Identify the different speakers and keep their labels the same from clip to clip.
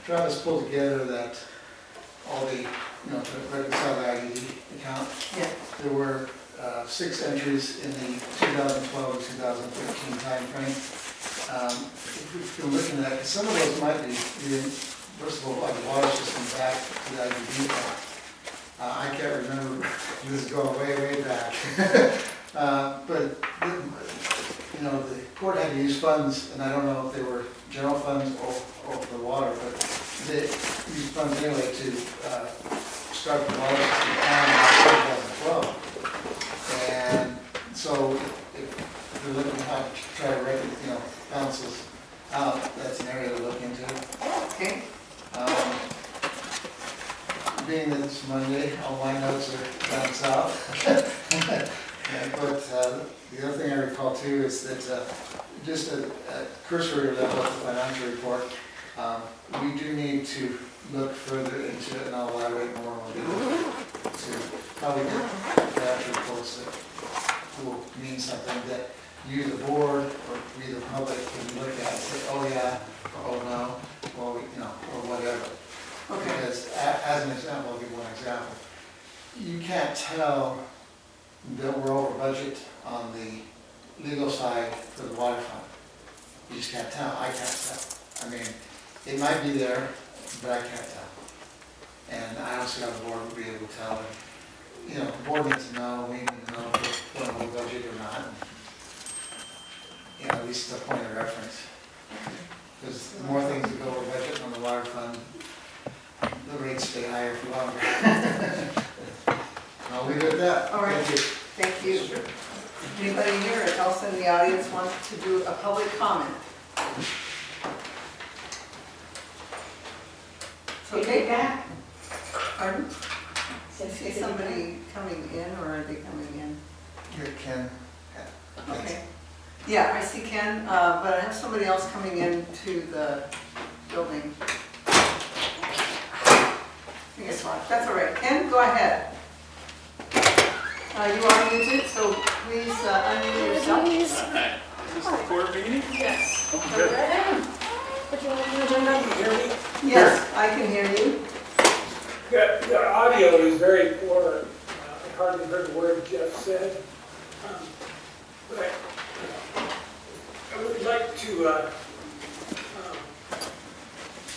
Speaker 1: Travis pulled together that, all the, to reconcile the IDD account.
Speaker 2: Yeah.
Speaker 1: There were 6 entries in the 2012 and 2015 timeframe. If you're looking at that, 'cause some of those might be, first of all, like the water system back to the IDD account. I can't remember, this is going way, way back. But, the court had to use funds, and I don't know if they were general funds or for water, but they used funds anyway to start the water system down in 2012. And so if you're looking at how to try to balance this out, that's an area to look into.
Speaker 2: Okay.
Speaker 1: Being that it's Monday, all my notes are down south. But the other thing I recall too is that just a cursory level of the financial report, we do need to look further into it, and I'll elaborate more on it to probably get financial reports that will mean something that you, the board, or we, the public, can look at and say, oh yeah, or oh no, or or whatever.
Speaker 2: Okay.
Speaker 1: Because as an example, I'll give one example. You can't tell that we're over budget on the legal side for the water fund. You just can't tell. I can't tell. I mean, it might be there, but I can't tell. And I don't see how the board would be able to tell. The board needs to know, we need to know if we're over budget or not. At least a point of reference. Because the more things that go over budget on the water fund, the rates stay higher for longer. I'll leave it at that.
Speaker 2: All right.
Speaker 1: Thank you.
Speaker 2: Thank you. Anybody here else in the audience want to do a public comment? Okay, back. Pardon? I see somebody coming in, or are they coming in?
Speaker 1: Here, Ken.
Speaker 2: Okay. Yeah, I see Ken, but I have somebody else coming into the building. I think it's locked. That's all right. Ken, go ahead. You are muted, so please unmute yourself.
Speaker 3: Is this the court meeting?
Speaker 2: Yes.
Speaker 3: Oh, good.
Speaker 2: Yes, I can hear you.
Speaker 4: The audio is very poor. I hardly heard a word Jeff said. But I would like to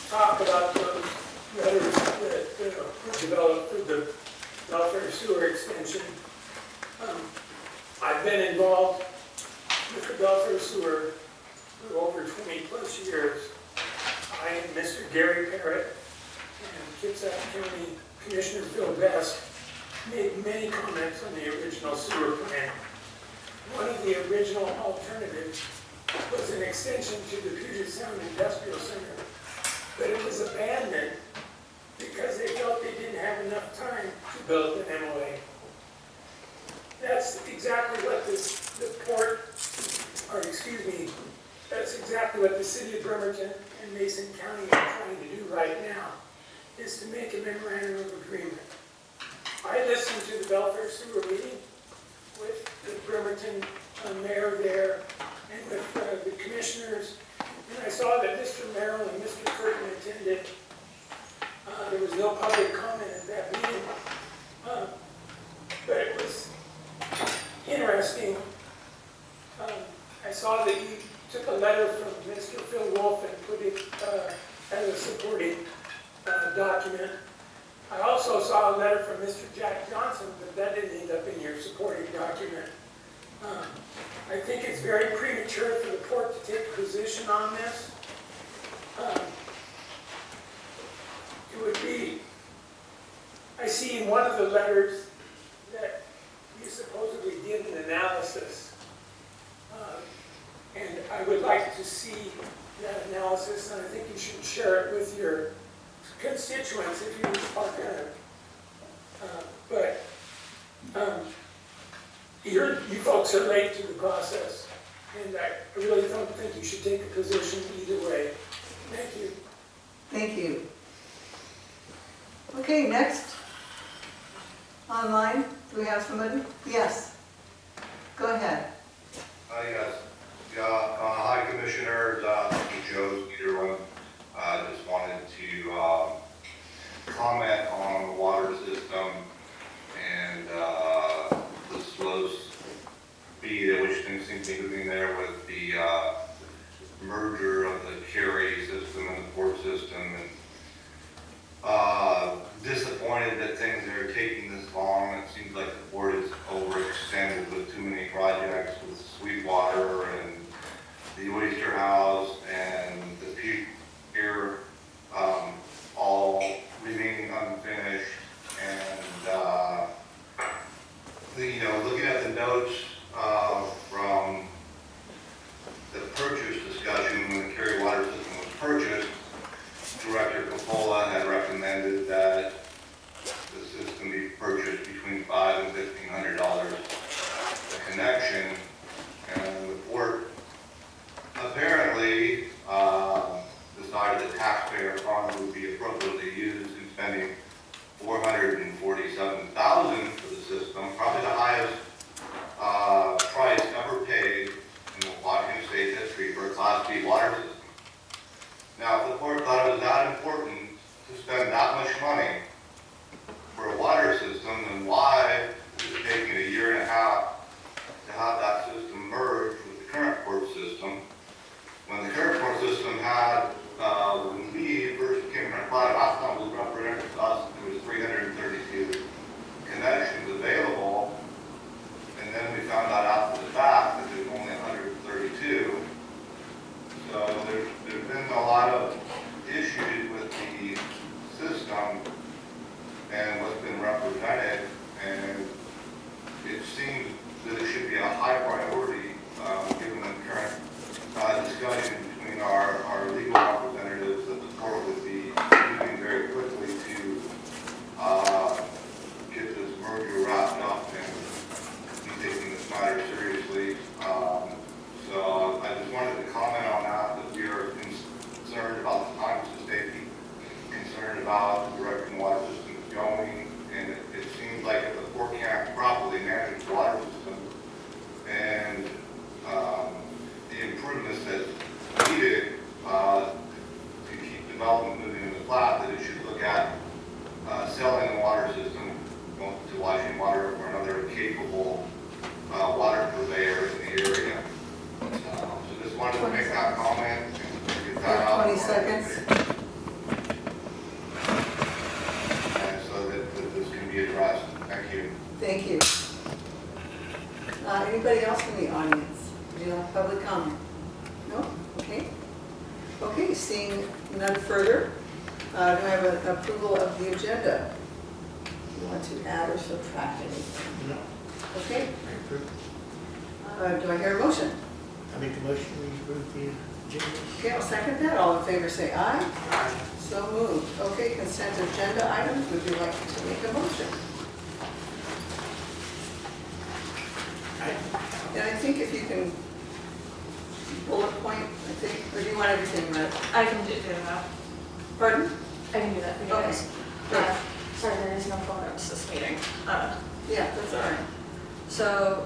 Speaker 4: talk about those letters that were developed for the welfare sewer extension. I've been involved with the welfare sewer for over 20 plus years. I and Mr. Gary Parrott and Kitsap County Commissioner Phil Best made many comments on the original sewer plan. One of the original alternatives was an extension to the Puget Sound Industrial Center, but it was abandoned because they felt they didn't have enough time to build an MOA. That's exactly what that's exactly what the city of Bremerton and Mason County are trying to do right now, is to make a memorandum of agreement. I listened to the welfare sewer meeting with the Bremerton mayor there and with the commissioners, and I saw that Mr. Merrill and Mr. Curtin attended. There was no public comment at that meeting, but it was interesting. I saw that you took a letter from Mr. Phil Wolf and put it as a supporting document. I also saw a letter from Mr. Jack Johnson, but that didn't end up in your supporting document. I think it's very premature for the court to take a position on this. It would be, I see in one of the letters that you supposedly did an analysis. And I would like to see that analysis, and I think you should share it with your constituents if you are going to. You folks are late to the process, and I really don't think you should take a position either way. Thank you.
Speaker 2: Thank you. Okay, next. Online, do we have somebody? Yes. Go ahead.
Speaker 5: Yes. Hi, Commissioners. Joe, either one. Just wanted to sitting there with the merger of the carry system and the port system, and disappointed that things are taking this long. It seems like the board is overextended with too many projects with Sweetwater and the Oyster House and the pier, all remaining unfinished. And looking at the notes from the purchase discussion when the carry water system was purchased, Director Coppola had recommended that the system be purchased between $500 and $1,500 a connection, and the board apparently decided the taxpayer funds would be appropriately used in spending $447,000 for the system, probably the highest price ever paid in the Washington State history for a Class B water system. Now, if the court thought it was that important to spend that much money for a water system, then why is it taking a year and a half to have that system merged with the current court system? When the current court system had, when we first came to apply, last time it was represented to us, there was 332 connections available, and then we found out after the fact that there's only 132. So there's been a lot of issues with the system and what's been represented, and it seems that it should be a high priority given the current discussion between our legal representatives, that the court would be moving very quickly to get this merger wrapped up and be taking this matter seriously. So I just wanted to comment on that we are concerned about the time to safety, concerned about the direction the water system is going, and it seems like if the court can't properly manage the water system and the improvements that's needed to keep development moving in the plat, that it should look at selling the water system to Washington Water or another capable water purveyor in the area. So just wanted to make that comment and get that out.
Speaker 2: 20 seconds.
Speaker 5: And so that this can be addressed. Thank you.
Speaker 2: Thank you. Anybody else in the audience? Do you have public comment? No? Okay. Okay, seeing none further, do I have an approval of the agenda? Do you want to add or subtract anything?
Speaker 1: No.
Speaker 2: Okay.
Speaker 1: I approve.
Speaker 2: Do I hear a motion?
Speaker 1: I make a motion to approve the agenda.
Speaker 2: Okay, I'll second that. All in favor say aye.
Speaker 1: Aye.
Speaker 2: So moved. Okay, consent agenda items. Would you like to make a motion? And I think if you can bullet point, I think, or do you want everything read?
Speaker 6: I can do that.
Speaker 2: Pardon?
Speaker 6: I can do that for you
Speaker 2: Okay.
Speaker 6: guys.
Speaker 2: Great.
Speaker 6: Sorry, there is no phone notes this meeting.
Speaker 2: Yeah, that's all right.
Speaker 6: So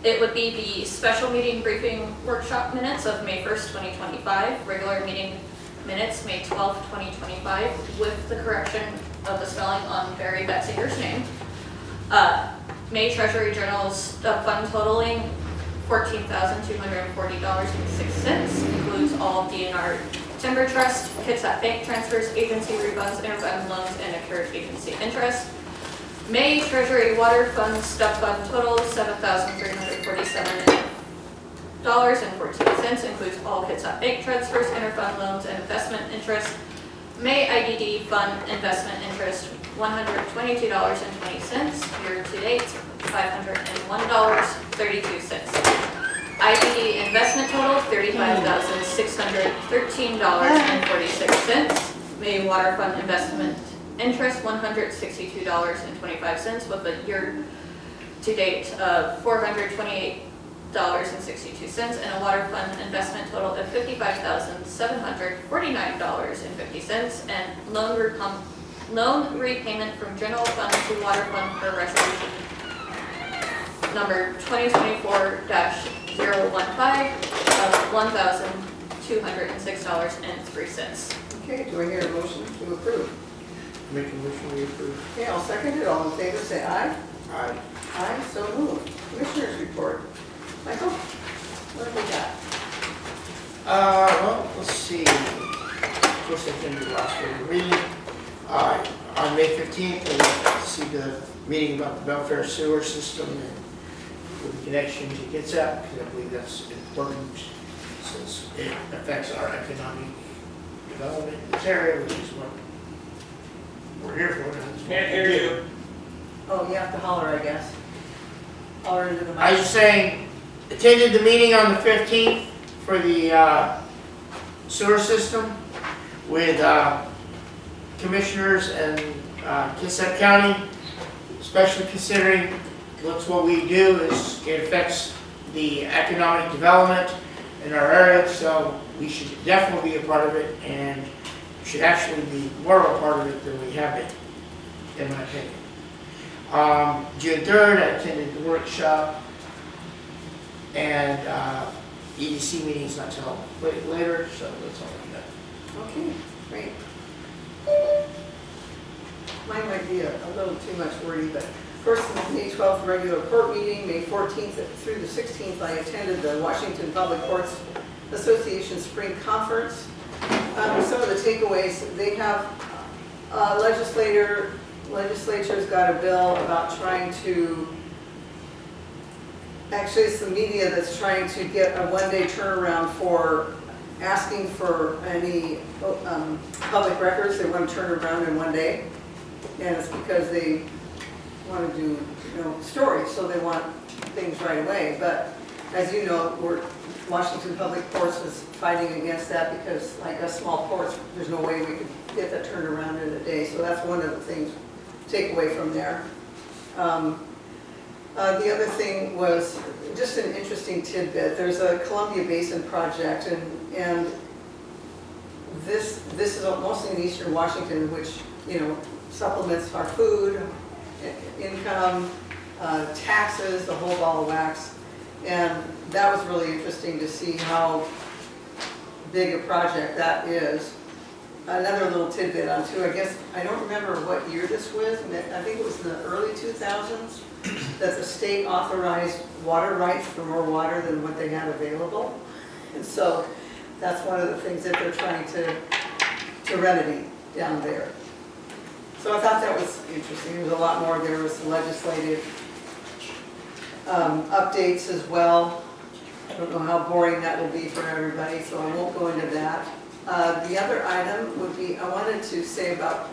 Speaker 6: it would be the special meeting briefing workshop minutes of May 1st, 2025, regular meeting minutes, May 12th, 2025, with the correction of the spelling on Barry Betzinger's name. May Treasury Journals fund totaling $14,240.06, includes all DNR timber trust, Kitsap bank transfers, agency refunds, interfund loans, and accrued agency interest. May Treasury Water Fund stub fund total $7,347.14, includes all Kitsap bank transfers, interfund loans, and investment interest. May IDD Fund investment interest $122.20, year to date $501.32. IDD investment total $35,613.46. May Water Fund investment interest $162.25 with a year to date of $428.62, and a Water Fund investment total of $55,749.50, and loan repayment from general fund to water fund per resolution number 2024-015 of $1,206.03.
Speaker 2: Okay, do I hear a motion to approve?
Speaker 1: Make a motion to approve.
Speaker 2: Okay, I'll second it. All in favor, say aye.
Speaker 1: Aye.
Speaker 2: Aye, so moved. Commissioners report. Michael?
Speaker 6: The
Speaker 7: Well, let's see. Of course, I attended the last regular meeting. On May 15th, I went to see the meeting about the welfare sewer system and with the connection to Kitsap, because I believe that's important since it affects our economic development in this area, which is what we're here for. That's what
Speaker 3: Can't
Speaker 7: we
Speaker 3: hear
Speaker 7: do.
Speaker 3: you.
Speaker 2: Oh, you have to holler, I guess. Holler into the mic.
Speaker 7: I was just saying, attended the meeting on the 15th for the sewer system with commissioners and Kitsap County, especially considering what's what we do is it affects the economic development in our area, so we should definitely be a part of it and should actually be more of a part of it than we have been, in my opinion. June 3rd, I attended the workshop, and EDC meeting's not till later, so that's all I got.
Speaker 2: Okay, great. Mine might be a little too much wordy, but first, May 12th regular court meeting, May 14th through the 16th, I attended the Washington Public Courts Association Spring Conference. Some of the takeaways, they have legislature's got a bill about trying to, actually it's the media that's trying to get a one-day turnaround for asking for any public records. They want to turn around in one day. And it's because they want to do, stories, so they want things right away. But as you know, Washington Public Courts is fighting against that because, like us small courts, there's no way we could get that turned around in a day. So that's one of the things to take away from there. The other thing was just an interesting tidbit. There's a Columbia Basin project, and this is mostly in eastern Washington, which supplements our food, income, taxes, the whole ball of wax. And that was really interesting to see how big a project that is. Another little tidbit on too, I guess, I don't remember what year this was, I think it was in the early 2000s, that the state authorized water rights for more water than what they had available. And so that's one of the things that they're trying to remedy down there. So I thought that was interesting. There was a lot more. There was some legislative updates as well. I don't know how boring that will be for everybody, so I won't go into that. The other item would be, I wanted to say about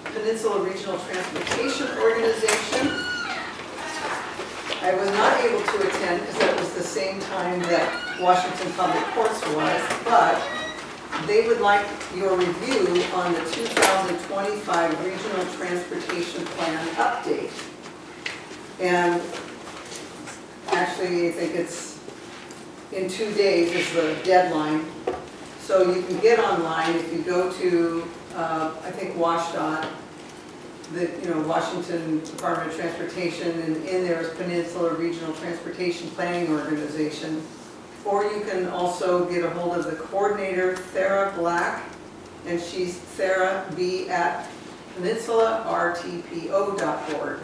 Speaker 2: Peninsula Regional Transportation Organization. I was not able to attend because that was the same time that Washington Public Courts was, but they would like your review on the 2025 Regional Transportation Plan update. And actually, I think it's in 2 days is the deadline. So you can get online if you go to, I think WashDOT, the Washington Department of Transportation, and in there is Peninsula Regional Transportation Planning Organization. Or you can also get a hold of the coordinator, Thera Black, and she's Thera B at peninsulartpo.org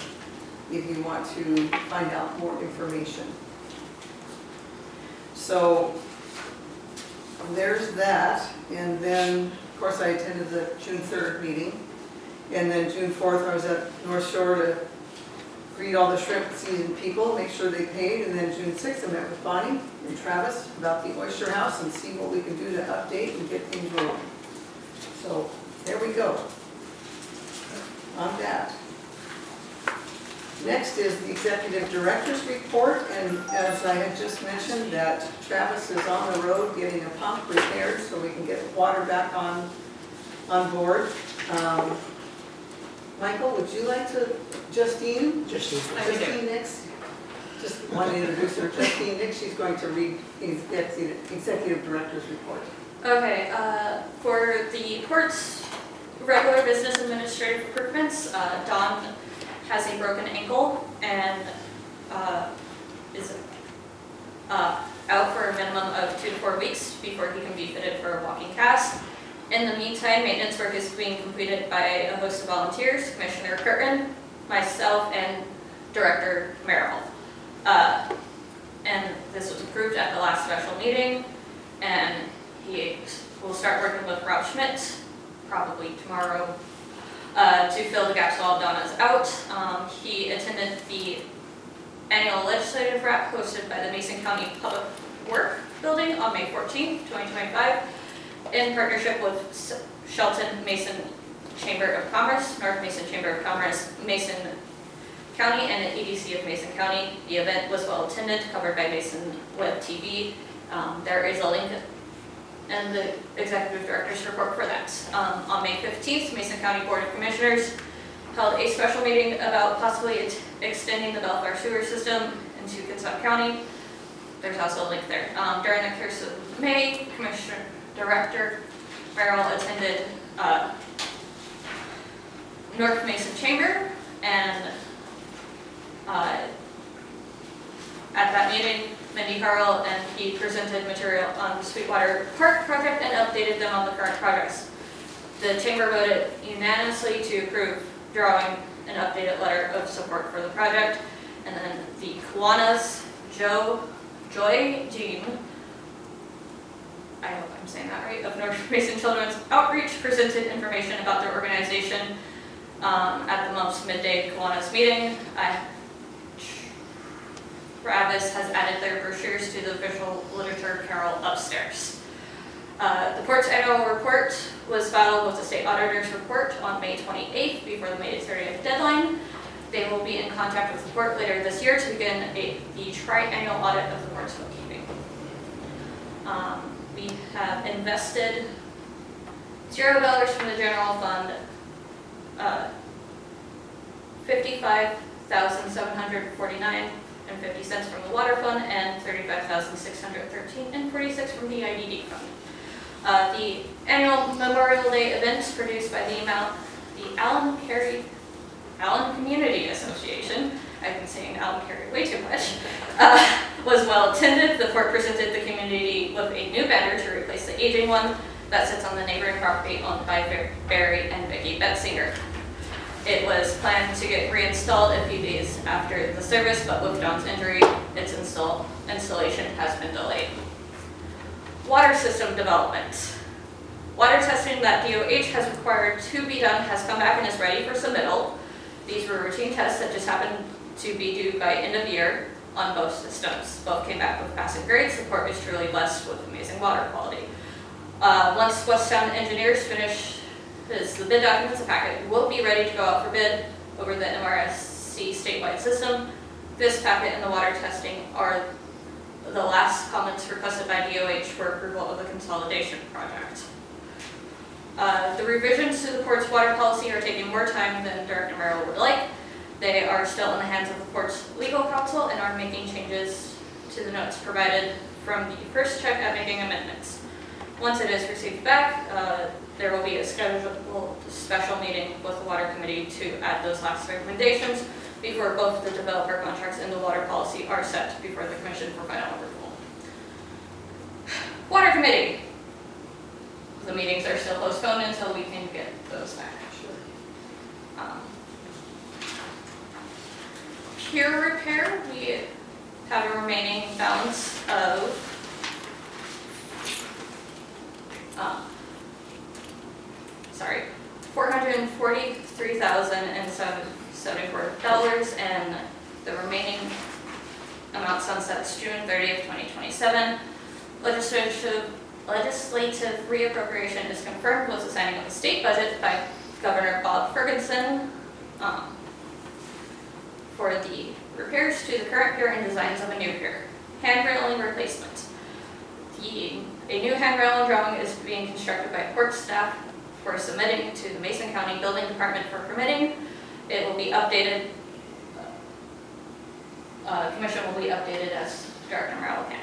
Speaker 2: if you want to find out more information. So there's that, and then of course I attended the June 3rd meeting, and then June 4th I was at North Shore to greet all the shrimp season people, make sure they paid, and then June 6th I met with Bonnie and Travis about the Oyster House and see what we can do to update and get things rolling. So there we go on that. Next is the Executive Director's Report, and as I had just mentioned, that Travis is on the road getting a pump repaired so we can get water back on board. Michael, would you like to, Justine Nix, just want to introduce her, Justine Nix, she's going to read the Executive Director's Report.
Speaker 6: Okay, for the court's regular business administrative improvements, Don has a broken ankle and is out for a minimum of 2 to 4 weeks before he can be fitted for a walking cast. In the meantime, maintenance work is being completed by a host of volunteers, Commissioner Curtin, myself, and Director Merrill. And this was approved at the last special meeting. and he will start working with Rob Schmidt, probably tomorrow, to fill the gaps while Donna's out. He attended the annual legislative wrap hosted by the Mason County Public Work Building on May 14th, 2025, in partnership with Shelton Mason Chamber of Commerce, North Mason Chamber of Commerce, Mason County, and the EDC of Mason County. The event was well attended, covered by Mason Web TV. There is a link in the executive director's report for that. On May 15th, Mason County Board of Commissioners held a special meeting about possibly extending the Bellflower sewer system into Kitsap County. There's also a link there. During the course of May, Commissioner Director Merrill attended North Mason Chamber, and at that meeting, Mindy Carl and he presented material on the Sweetwater Park project and updated them on the current projects. The chamber voted unanimously to approve drawing an updated letter of support for the project. And then the Kiwanis Joy Jean, I hope I'm saying that right, of North Mason Children's Outreach presented information about their organization at the month's midday Kiwanis meeting. Travis has added their brochures to the official literature carol upstairs. The Port's annual report was filed with the state auditor's report on May 28th before the May 30th deadline. They will be in contact with the Port later this year to begin the tri-annual audit of the Port's bookkeeping. We have invested $0 from the general fund, $55,749.50 from the water fund, and $35,613.46 from the IDD fund. The annual Memorial Day events produced by the Allyn Community Association, I've been saying Allyn Carey way too much, was well attended. The Port presented the community with a new banner to replace the aging one that sits on the neighboring property owned by Barry and Vicki Betzinger. It was planned to get reinstalled a few days after the service, but with John's injury, its installation has been delayed. Water system development. Water testing that DOH has required to be done has come back and is ready for submittal. These were routine tests that just happened to be due by end of year on both systems. Both came back with passing grades. The Port is truly blessed with amazing water quality. Once Westtown Engineers finish the bid documents, the packet will be ready to go out for bid over the MRSC statewide system. This packet and the water testing are the last comments requested by DOH for approval of the consolidation project. The revisions to the Port's water policy are taking more time than Director Merrill would like. They are still in the hands of the Port's legal counsel and are making changes to the notes provided from the first check at making amendments. Once it is received back, there will be a scheduled special meeting with the Water Committee to add those last recommendations before both the developer contracts and the water policy are set before the Commission for final approval. Water Committee. The meetings are still postponed until we can get those back. Pier repair, we have a remaining balance of $443,074, and the remaining amount sunsets June 30th, 2027. Legislative reappropriation is confirmed with the signing of the state budget by Governor Bob Ferguson for the repairs to the current pier and designs of a new pier. Handrailing replacement. A new handrail drawing is being constructed by Port staff for submitting to the Mason County Building Department for permitting. It will be updated, Commission will be updated as Director Merrill can.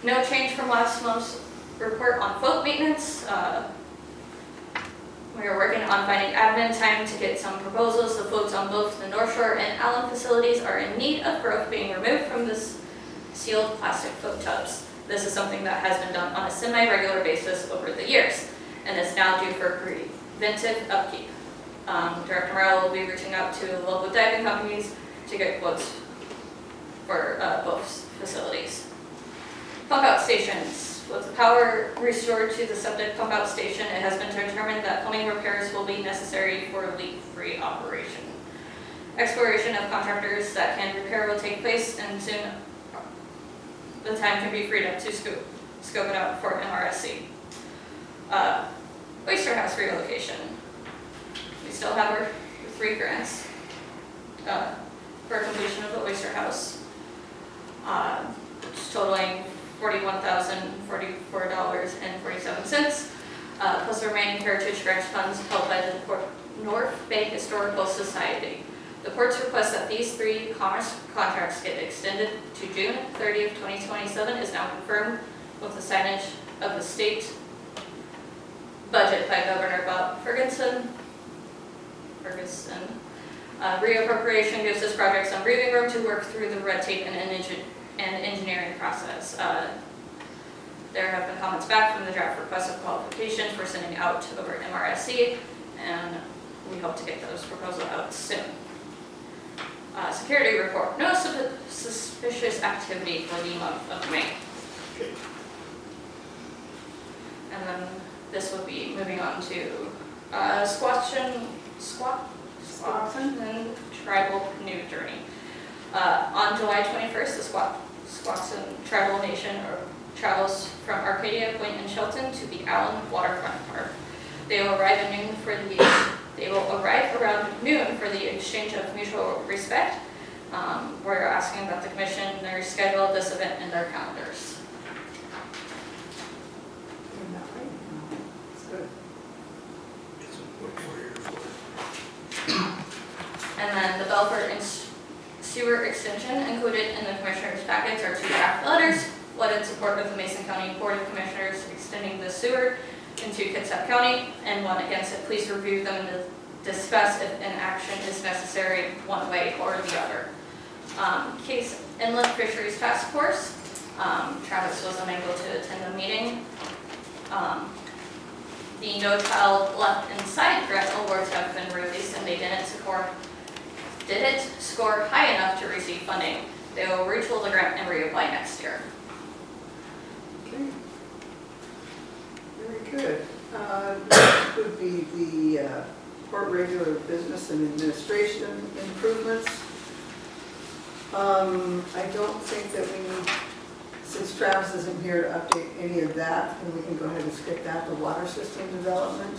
Speaker 6: No change from last month's report on float maintenance. We are working on finding admin time to get some proposals. The floats on both the North Shore and Allyn facilities are in need of growth being removed from this sealed plastic float tubs. This is something that has been done on a semi-regular basis over the years and is now due for preventive upkeep. Director Merrill will be reaching out to local diving companies to get quotes for both facilities. Pump out stations. With the power restored to the septic pump out station, it has been determined that plumbing repairs will be necessary for leak-free operation. Exploration of contractors that can repair will take place, and soon the time can be freed up to scope it out for MRSC. Oyster House relocation. We still have our 3 grants for completion of the Oyster House, totaling $41,044.47, plus the remaining Heritage Grant funds held by the North Bay Historical Society. The port's request that these 3 commerce contracts get extended to June 30th, 2027 is now confirmed with the signage of the state budget by Governor Bob Ferguson. Reappropriation gives this project some breathing room to work through the red tape and engineering process. There have been comments back from the draft request of qualifications for sending out over MRSC, and we hope to get those proposals out soon. Security report, no suspicious activity for the month of May. And then this would be moving on to Squaxin and Tribal Canoe Journey. On July 21st, the Squaxin Tribal Nation travels from Arcadia Point in Shelton to the Allyn Waterfront Park. They will arrive around noon for the exchange of mutual respect. We're asking that the commissioners schedule this event in their calendars.
Speaker 2: Isn't that right? That's good.
Speaker 6: And then the Belfort and Sewer Extension included in the commissioners' packets are 2 draft letters. One in support of the Mason County Board of Commissioners extending the sewer into Kitsap County, and one against it. Please review them and discuss if an action is necessary one way or the other. Case Inland Fisheries Task Force. Travis was unable to attend the meeting. The No Child Left Inside grant awards have been released, and they didn't score high enough to receive funding. They will retool the grant and reapply next year.
Speaker 2: Okay. Very good. Next would be the court regular business and administration improvements. I don't think that we need, since Travis isn't here to update any of that, then we can go ahead and skip that, the water system development.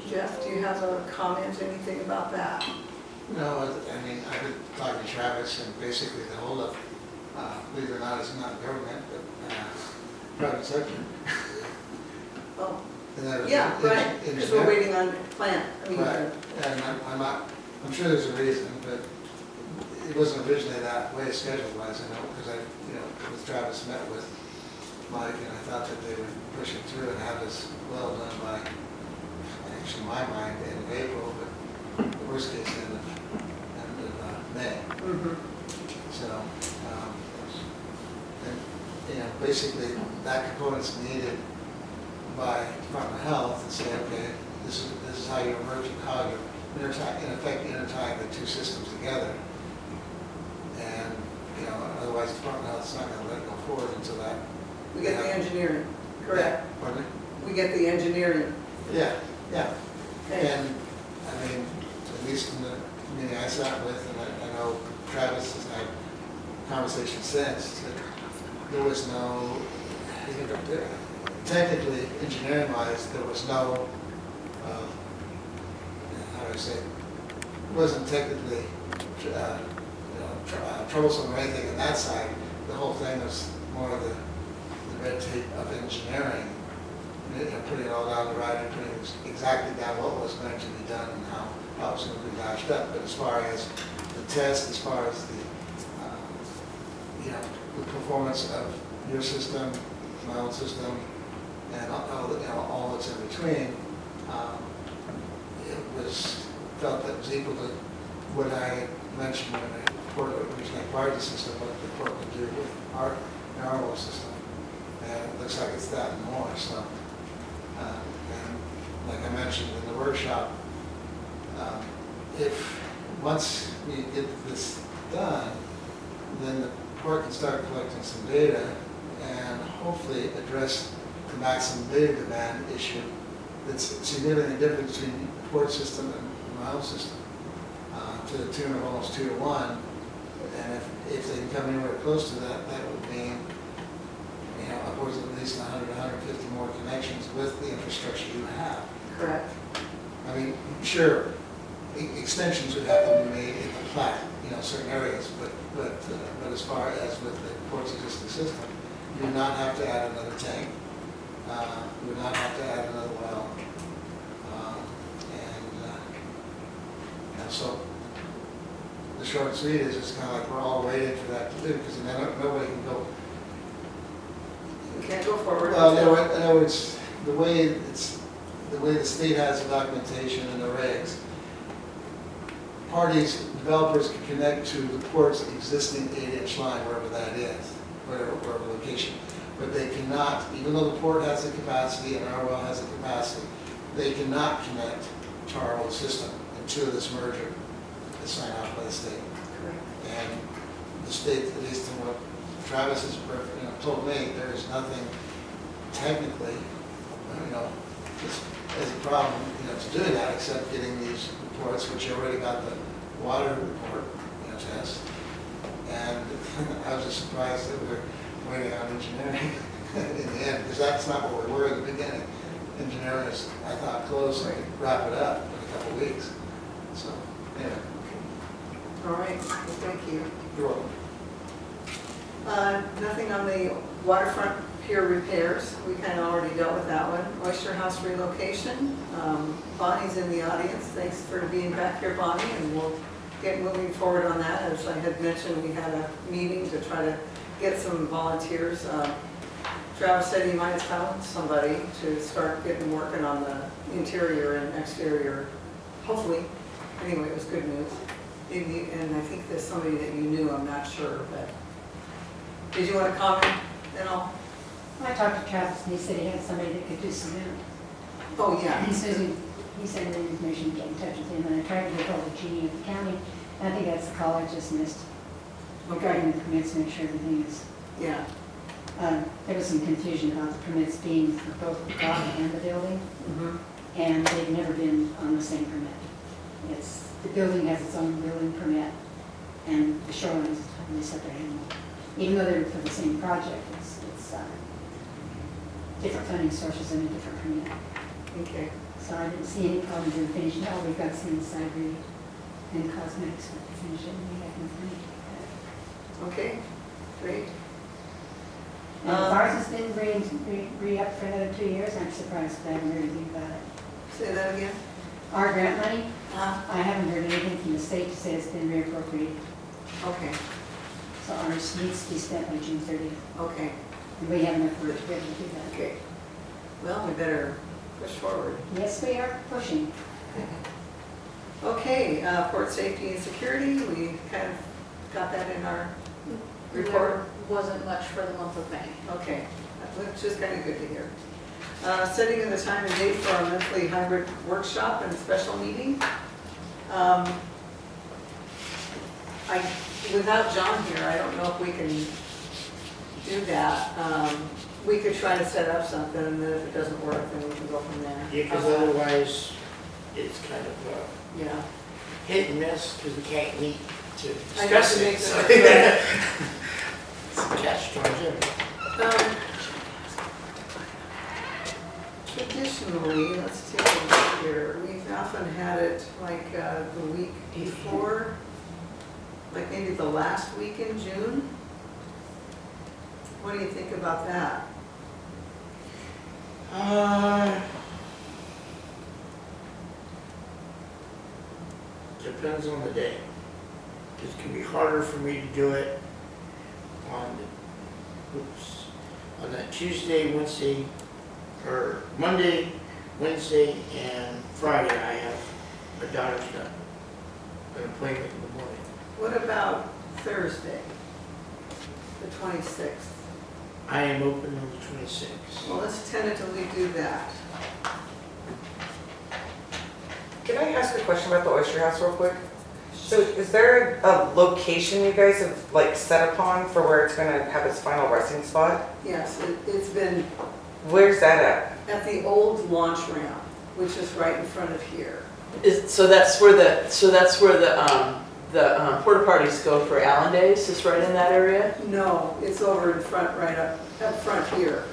Speaker 2: Jeff, do you have a comment, anything about that?
Speaker 1: No, I mean, I've been talking to Travis, and basically the holdup, believe it or not, is not government, but private sector.
Speaker 2: Oh,
Speaker 1: And that is
Speaker 2: yeah, right, because we're waiting on plan.
Speaker 1: Right, and I'm sure there's a reason, but it wasn't originally that way schedule-wise, I know, because with Travis met with Mike, and I thought that they would push it through and have this well done by, actually in my mind, end of April, but the worst case, end of May.
Speaker 2: Mhm.
Speaker 1: So, basically, that component's needed by Department of Health and say, okay, this is how you emerge, how you intertie the 2 systems together. And, otherwise Department of Health's not going to let it go forward until that.
Speaker 2: We get the engineering, correct?
Speaker 1: Pardon me?
Speaker 2: We get the engineering.
Speaker 1: Yeah.
Speaker 2: Okay.
Speaker 1: And, I mean, at least in the meeting I sat with, and I know Travis has had conversations since, that there was no, technically, engineering-wise, there was no, how do I say, it wasn't technically troublesome or anything on that side. The whole thing was more of the red tape of engineering, putting it all down the right and putting exactly down what was going to be done and how it was going to be matched up. But as far as the test, as far as the performance of your system, my own system, and all that's in between, it was felt that it was equal to what I had mentioned when the court originally acquired the system, what the court could do with our own system. And it looks like it's that and more. So, and like I mentioned in the workshop, if once we get this done, then the court can start collecting some data hopefully address the maximum data demand issue that's significantly different between the port system and my own system, to the tune of almost 2 to 1. And if they can come anywhere close to that, that would mean, you know, upwards of at least 100, 150 more connections with the infrastructure you have.
Speaker 2: Correct.
Speaker 1: I mean, sure, extensions would have to be made in the plat, you know, certain areas, but as far as with the port's existing system, you do not have to add another tank. You would not have to add another well. So the short and sweet is it's kind of like we're all waiting for that to do, because then nobody can go.
Speaker 2: We can't go forward.
Speaker 1: Well, in other words, the way the state has the documentation and the regs, parties, developers can connect to the port's existing 8-inch line, wherever that is, wherever location. But they cannot, even though the port has the capacity and our well has the capacity, they cannot connect to our old system until this merger is signed off by the state.
Speaker 2: Correct.
Speaker 1: And the state, at least in what Travis has told me, there is nothing technically, as a problem, to doing that, except getting these reports, which you already got the water report, test. And I was just surprised that we were waiting on engineering in the end, because that's not what we were in the beginning. Engineering is, I thought, close and wrap it up in a couple of weeks. So, anyway.
Speaker 2: All right, well, thank you.
Speaker 1: You're welcome.
Speaker 2: Nothing on the waterfront pier repairs. We kind of already dealt with that one. Oyster House relocation. Bonnie's in the audience. Thanks for being back here, Bonnie, and we'll get moving forward on that. As I had mentioned, we had a meeting to try to get some volunteers. Travis said he might have found somebody to start getting working on the interior and exterior, hopefully. Anyway, it was good news. And I think there's somebody that you knew, I'm not sure, but did you want to comment at all?
Speaker 8: I talked to Travis and he said he had somebody that could do cement.
Speaker 2: Oh, yeah.
Speaker 8: He says he sent me information to get in touch with him, and I tried to get hold of Jeannie at the county. And I think that's the call I just missed. Regarding the permits, make sure everything is.
Speaker 2: Yeah.
Speaker 8: There was some confusion about the permits being for both the dock and the building,
Speaker 2: Mhm.
Speaker 8: and they've never been on the same permit. The building has its own building permit, and the shoreline is a totally separate animal. Even though they're for the same project, it's different funding sources and a different permit.
Speaker 2: Okay.
Speaker 8: So I didn't see any problems in finishing. Oh, we've got some side read and cosmetics to finish it, and we have nothing.
Speaker 2: Okay, great.
Speaker 8: And ours has been re-upped for another 2 years. I'm surprised, but I haven't heard anything about it.
Speaker 2: Say that again?
Speaker 8: Our grant money,
Speaker 2: Uh,
Speaker 8: I haven't heard anything from the state to say it's been reappropriated.
Speaker 2: Okay,
Speaker 8: So ours needs to be spent by June 30th.
Speaker 2: okay,
Speaker 8: And we have enough work to be able to do that.
Speaker 2: okay. Well, we better push forward.
Speaker 8: Yes, we are pushing.
Speaker 2: Okay, port safety and security, we kind of got that in our report.
Speaker 6: There wasn't much for the month of May.
Speaker 2: Okay, which is kind of good to hear. Setting of the time and date for our monthly hybrid workshop and special meeting. Without John here, I don't know if we can do that. We could try to set up something, and then if it doesn't work, then we can go from there.
Speaker 7: Yeah, because otherwise, it's kind of
Speaker 2: Yeah.
Speaker 7: hit and miss, because we can't meet to
Speaker 2: I know,
Speaker 7: discuss
Speaker 2: it
Speaker 7: it.
Speaker 2: makes
Speaker 7: So
Speaker 2: it-
Speaker 7: it's a catch-22.
Speaker 2: Traditionally, let's take a look here, we've often had it like the week before, like maybe the last week in June. What do you think about that?
Speaker 7: Depends on the day. It can be harder for me to do it on that Tuesday, Wednesday, or Monday, Wednesday, and Friday. I have a daughter's an appointment in the morning.
Speaker 2: What about Thursday, the 26th?
Speaker 7: I am open on the 26th.
Speaker 2: Well, let's tentatively do that.
Speaker 9: Can I ask a question about the Oyster House real quick? So is there a location you guys have like set upon for where it's gonna have its final resting spot?
Speaker 2: Yes, it's been
Speaker 9: Where's that
Speaker 2: at the old launch ramp, which is right in front of here.
Speaker 10: So that's where the porta potties go for Allyn Days, is right in that area?
Speaker 2: No, it's over in front, right up front here.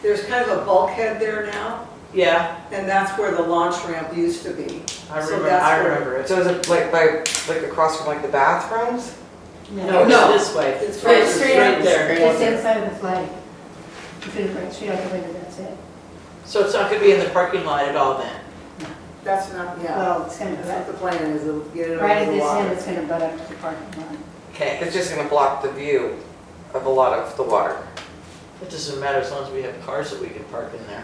Speaker 2: There's kind of a bulkhead there now,
Speaker 10: Yeah,
Speaker 2: and that's where the launch ramp used to be.
Speaker 10: I
Speaker 2: So
Speaker 10: remember,
Speaker 2: that's
Speaker 10: I
Speaker 2: where-
Speaker 10: remember
Speaker 9: at?
Speaker 10: it.
Speaker 9: So is it like across from like the bathrooms?
Speaker 10: No,
Speaker 2: No.
Speaker 10: it's this way.
Speaker 2: It's
Speaker 8: Right
Speaker 2: right
Speaker 8: straight
Speaker 10: right
Speaker 8: up,
Speaker 10: there.
Speaker 8: it's the other side of the flag. If you look right straight out the window, that's it.
Speaker 10: So it's not gonna be in the parking lot at all then?
Speaker 2: That's not, yeah.
Speaker 8: Well, it's gonna
Speaker 2: That's what
Speaker 8: butt,
Speaker 2: the plan is, it'll get it
Speaker 8: right
Speaker 2: over
Speaker 8: at
Speaker 2: the
Speaker 8: this end,
Speaker 2: water.
Speaker 8: it's gonna butt up to the parking lot.
Speaker 10: Okay,
Speaker 9: It's just gonna block the view of a lot of the water.
Speaker 10: it doesn't matter as long as we have cars that we can park in there.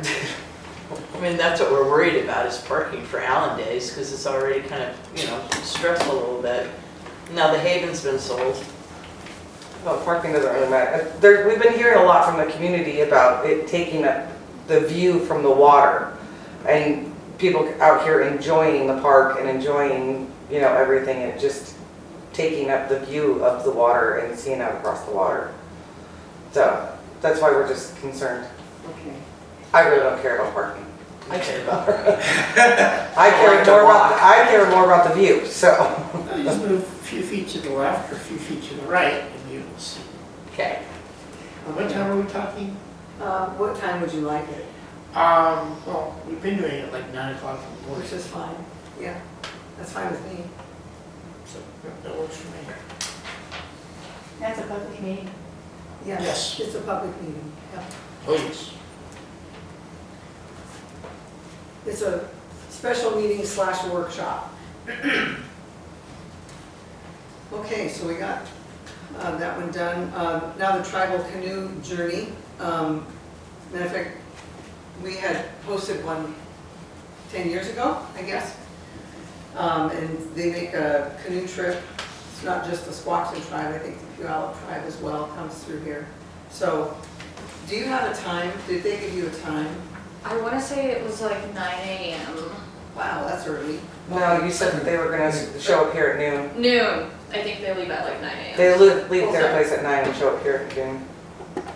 Speaker 10: I mean, that's what we're worried about, is parking for Allyn Days, because it's already kind of, stressful a little bit. Now the Haven's been sold.
Speaker 9: Well, parking doesn't really matter. We've been hearing a lot from the community about it taking up the view from the water. And people out here enjoying the park and enjoying, everything, and just taking up the view of the water and seeing out across the water. So that's why we're just concerned.
Speaker 2: Okay.
Speaker 9: I really don't care about parking.
Speaker 10: I care about it.
Speaker 9: I care more about the view, so.
Speaker 7: Just move a few feet to the left or a few feet to the right, and you'll see.
Speaker 10: Okay.
Speaker 7: What time are we talking?
Speaker 2: What time would you like it?
Speaker 7: Well, we've been doing it like 9 o'clock in the morning,
Speaker 2: Which is fine, yeah, that's fine with me.
Speaker 7: so that works for me.
Speaker 8: That's a public meeting.
Speaker 2: Yeah,
Speaker 7: Yes.
Speaker 2: it's a public meeting, yeah.
Speaker 7: Please.
Speaker 2: It's a special meeting / workshop. Okay, so we got that one done. Now the tribal canoe journey. Matter of fact, we had hosted one 10 years ago, I guess. And they make a canoe trip. It's not just the Squaxin tribe, I think the Puyallup tribe as well comes through here. So, do you have a time? Did they give you a time?
Speaker 6: I want to say it was like 9 a.m.
Speaker 2: Wow, that's early.
Speaker 9: No, you said that they were gonna show up here at noon.
Speaker 6: Noon. I think they leave at like 9 a.m.
Speaker 9: They leave their
Speaker 2: Okay.
Speaker 9: place at 9 and show up here at noon.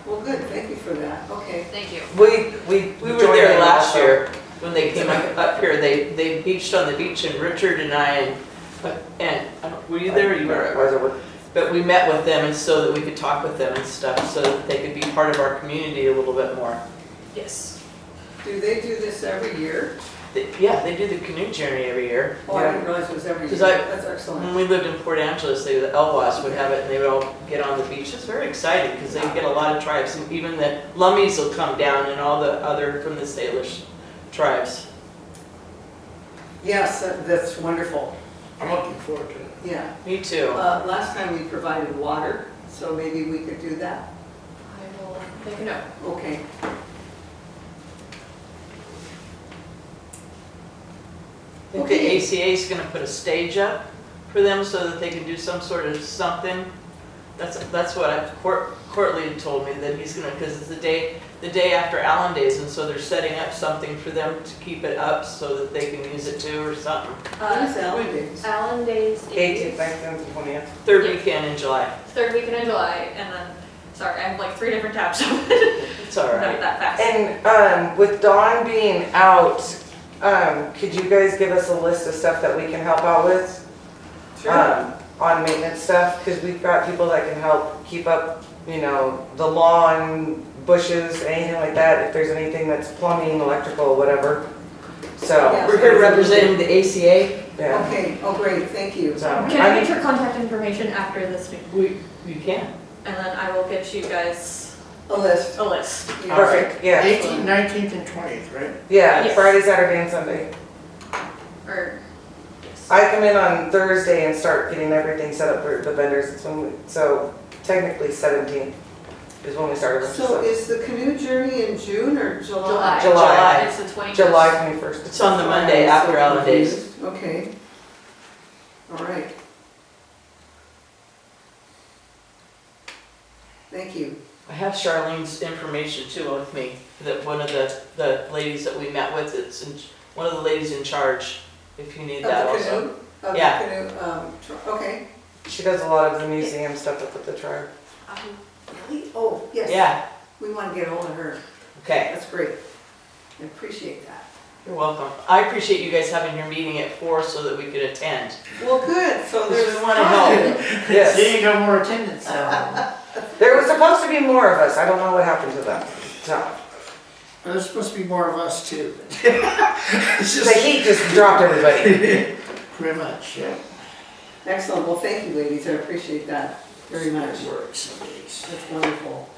Speaker 2: Well, good, thank you for that. Okay.
Speaker 6: Thank you.
Speaker 9: We
Speaker 10: We were
Speaker 9: joined
Speaker 10: there
Speaker 9: in
Speaker 10: last
Speaker 9: also.
Speaker 10: year, when they came up here, they beached on the beach, and Richard and I, were you there? You were.
Speaker 9: Was it-
Speaker 10: But we met with them, and so that we could talk with them and stuff, so that they could be part of our community a little bit more.
Speaker 6: Yes.
Speaker 2: Do they do this every year?
Speaker 10: Yeah, they do the canoe journey every year.
Speaker 2: Oh, I didn't realize it was every year.
Speaker 10: 'Cause I-
Speaker 2: That's excellent.
Speaker 10: When we lived in Port Angeles, the Elwas would have it, and they would all get on the beach. It's very exciting, because they get a lot of tribes, and even the Lummies will come down, and all the other from the Salish tribes.
Speaker 2: Yes, that's wonderful.
Speaker 7: I'm looking forward to it.
Speaker 2: Yeah.
Speaker 10: Me too.
Speaker 2: Last time we provided water, so maybe we could do that.
Speaker 6: I will make a note.
Speaker 2: Okay.
Speaker 10: I think the ACA is gonna put a stage up for them so that they can do some sort of something. That's what Courtly had told me, that he's gonna, because it's the day after Allyn Days, and so they're setting up something for them to keep it up so that they can use it too or something.
Speaker 2: When is Allyn Days?
Speaker 6: Allyn Days
Speaker 9: 18th,
Speaker 6: is
Speaker 9: 19th, and 20th.
Speaker 10: Third
Speaker 6: Yeah.
Speaker 10: weekend in July.
Speaker 6: third weekend in July, and then, sorry, I have like 3 different tabs open.
Speaker 10: It's all
Speaker 6: Not
Speaker 10: right.
Speaker 6: that fast.
Speaker 9: And with Dawn being out, could you guys give us a list of stuff that we can help out with? On maintenance stuff, because we've got people that can help keep up, the lawn, bushes, anything like that, if there's anything that's plumbing, electrical, whatever. So,
Speaker 2: Yeah.
Speaker 10: We're here representing the ACA.
Speaker 9: yeah.
Speaker 2: Okay, oh, great, thank you.
Speaker 9: So,
Speaker 6: Can I get your contact information after this meeting?
Speaker 10: You can.
Speaker 6: And then I will get you guys
Speaker 2: A list.
Speaker 6: a list.
Speaker 2: Yeah.
Speaker 9: Perfect, yeah.
Speaker 7: 18th, 19th, and 20th, right?
Speaker 9: Yeah,
Speaker 6: Yes.
Speaker 9: Friday, Saturday, and Sunday.
Speaker 6: Or, yes.
Speaker 9: I come in on Thursday and start getting everything set up for the vendors. So technically 17th is when we started.
Speaker 2: So is the canoe journey in June or July?
Speaker 9: July.
Speaker 6: It's the 21st.
Speaker 9: July 21st.
Speaker 10: It's on the Monday after Allyn Days.
Speaker 2: Okay. All right. Thank you.
Speaker 10: I have Charlene's information too with me, that one of the ladies that we met with, one of the ladies in charge, if you need that
Speaker 2: Of the
Speaker 10: also.
Speaker 2: canoe? Of the
Speaker 10: Yeah.
Speaker 2: canoe, okay.
Speaker 9: She does a lot of the museum stuff up at the tribe.
Speaker 2: Really? Oh, yes.
Speaker 10: Yeah,
Speaker 2: We want to get hold of her.
Speaker 10: okay,
Speaker 2: That's great. I appreciate that.
Speaker 10: you're welcome. I appreciate you guys having your meeting at 4 so that we could attend.
Speaker 2: Well, good, so
Speaker 10: Because
Speaker 2: there's.
Speaker 10: we wanna help.
Speaker 9: Yes.
Speaker 7: There you go, more attendance. So,
Speaker 9: There was supposed to be more of us. I don't know what happened to them. So,
Speaker 7: there's supposed to be more of us too. It's
Speaker 9: the
Speaker 7: just
Speaker 9: heat just dropped everybody.
Speaker 7: pretty much, yeah.
Speaker 2: Excellent, well, thank you, ladies, I appreciate that very much.
Speaker 7: It works some days.
Speaker 2: That's wonderful.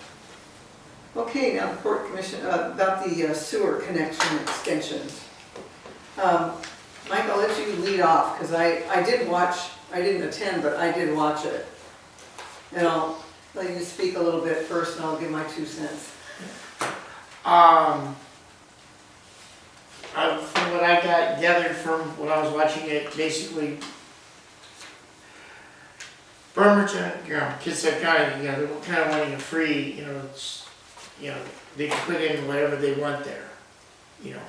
Speaker 2: Okay, now the Port Commission, about the sewer connection extensions. Mike, I'll let you lead off, because I did watch, I didn't attend, but I did watch it. And I'll let you speak a little bit first, and I'll give my 2 cents.
Speaker 7: From what I got gathered from when I was watching it, basically, Bremerton, Kitsap County, they're kind of wanting a free, it's, they can put in whatever they want there.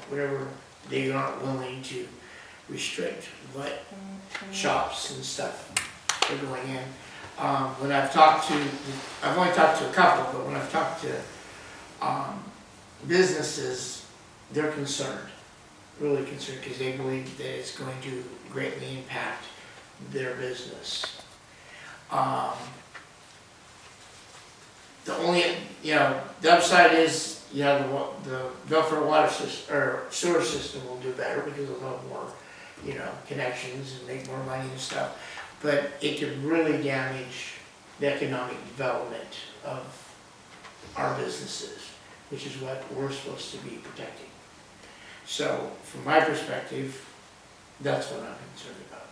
Speaker 7: Whatever they aren't willing to restrict, what shops and stuff are going in. When I've only talked to a couple, but when I've talked to businesses, they're concerned, really concerned, because they believe that it's going to greatly impact their business. The only, the upside is, the Belfair water system, or sewer system will do better because they'll have more, connections and make more money and stuff. But it could really damage the economic development of our businesses, which is what we're supposed to be protecting. So, from my perspective, that's what I'm concerned about.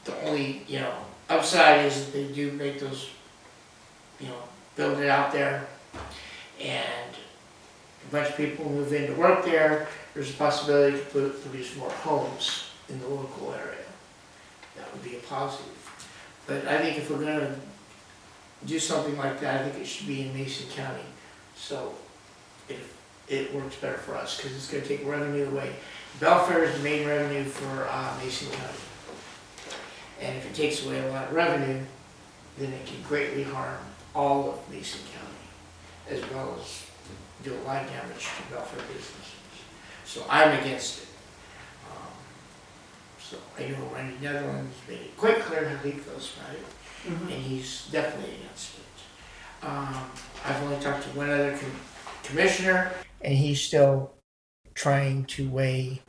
Speaker 7: The only, upside is that they do make those, build it out there, and a bunch of people move in to work there. There's a possibility to produce more homes in the local area. That would be a positive. But I think if we're gonna do something like that, I think it should be in Mason County. So it works better for us, because it's gonna take revenue away. Belfair is the main revenue for Mason County. And if it takes away a lot of revenue, then it can greatly harm all of Mason County, as well as do a lot of damage to Belfair businesses. So I'm against it. So I know Randy Netherlands made it quite clear how he feels about it, and he's definitely against it. I've only talked to one other commissioner, and he's still trying to weigh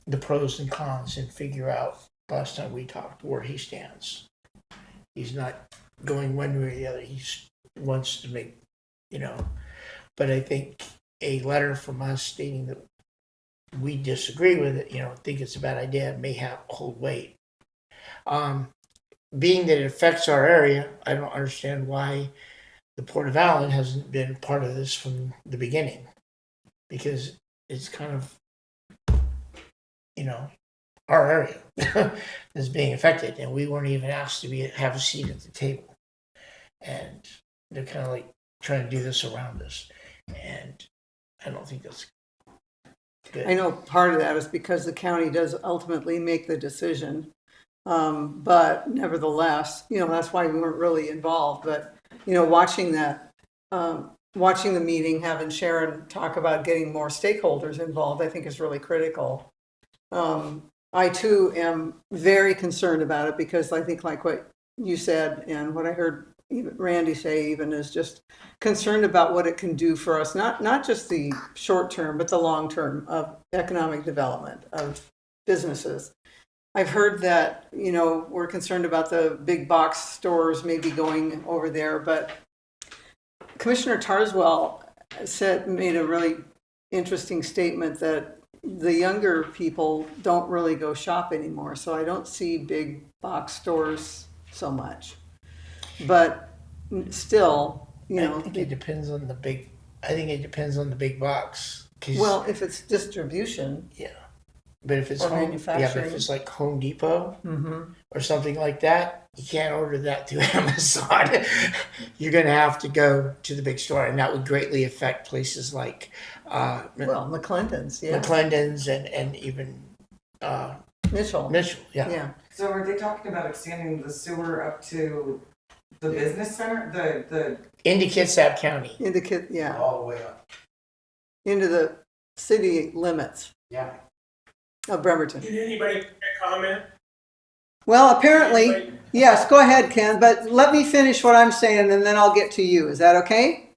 Speaker 7: the pros and cons and figure out, last time we talked, where he stands. He's not going one way or the other. He wants to make, but I think a letter from us stating that we disagree with it, think it's a bad idea, may hold weight. Being that it affects our area, I don't understand why the Port of Allyn hasn't been part of this from the beginning, because it's kind of, our area is being affected, and we weren't even asked to have a seat at the table. And they're kind of like trying to do this around us, and I don't think that's good.
Speaker 2: I know part of that is because the county does ultimately make the decision. But nevertheless, that's why we weren't really involved. But, watching that, watching the meeting, having Sharon talk about getting more stakeholders involved, I think is really critical. I too am very concerned about it, because I think, like what you said and what I heard even Randy say even, is just concerned about what it can do for us, not just the short term, but the long term of economic development of businesses. I've heard that, we're concerned about the big box stores maybe going over there, but Commissioner Tarswell made a really interesting statement that the younger people don't really go shop anymore, so I don't see big box stores so much. But still,
Speaker 7: I think it depends on the big box.
Speaker 2: Well, if it's distribution.
Speaker 7: Yeah. But if it's
Speaker 2: Or
Speaker 7: home, yeah, but
Speaker 2: manufacturing.
Speaker 7: if it's like Home Depot
Speaker 2: Mm-hmm.
Speaker 7: or something like that, you can't order that through Amazon. You're going to have to go to the big store, and that would greatly affect places like
Speaker 2: Well, McClendon's, yeah.
Speaker 7: McClendon's and even
Speaker 2: Mitchell.
Speaker 7: Mitchell. Yeah.
Speaker 2: Yeah.
Speaker 9: So are they talking about extending the sewer up to the business center, the
Speaker 7: Into Kitsap County.
Speaker 2: Yeah,
Speaker 7: All the way up.
Speaker 2: into the city limits
Speaker 7: Yeah.
Speaker 2: of Bremerton.
Speaker 4: Did anybody make a comment?
Speaker 2: Well, apparently,
Speaker 4: Anybody?
Speaker 2: yes, go ahead, Ken, but let me finish what I'm saying and then I'll get to you. Is that okay?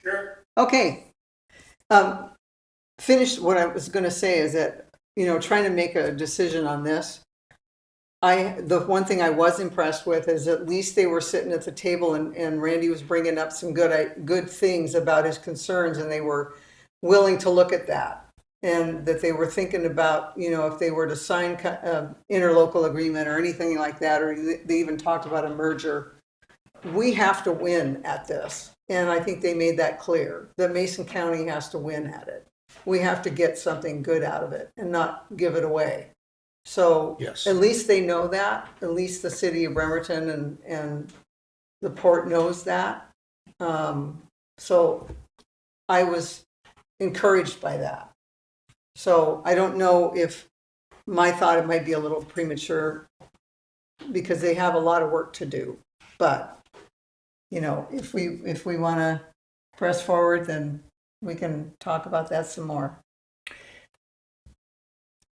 Speaker 4: Sure.
Speaker 2: Okay. Finish what I was going to say is that, trying to make a decision on this, the one thing I was impressed with is at least they were sitting at the table and Randy was bringing up some good things about his concerns, and they were willing to look at that. And that they were thinking about, if they were to sign interlocal agreement or anything like that, or they even talked about a merger. We have to win at this. And I think they made that clear, that Mason County has to win at it. We have to get something good out of it and not give it away. So
Speaker 7: Yes.
Speaker 2: at least they know that. At least the city of Bremerton and the port knows that. So I was encouraged by that. So I don't know if my thought it might be a little premature because they have a lot of work to do. But, if we want to press forward, then we can talk about that some more.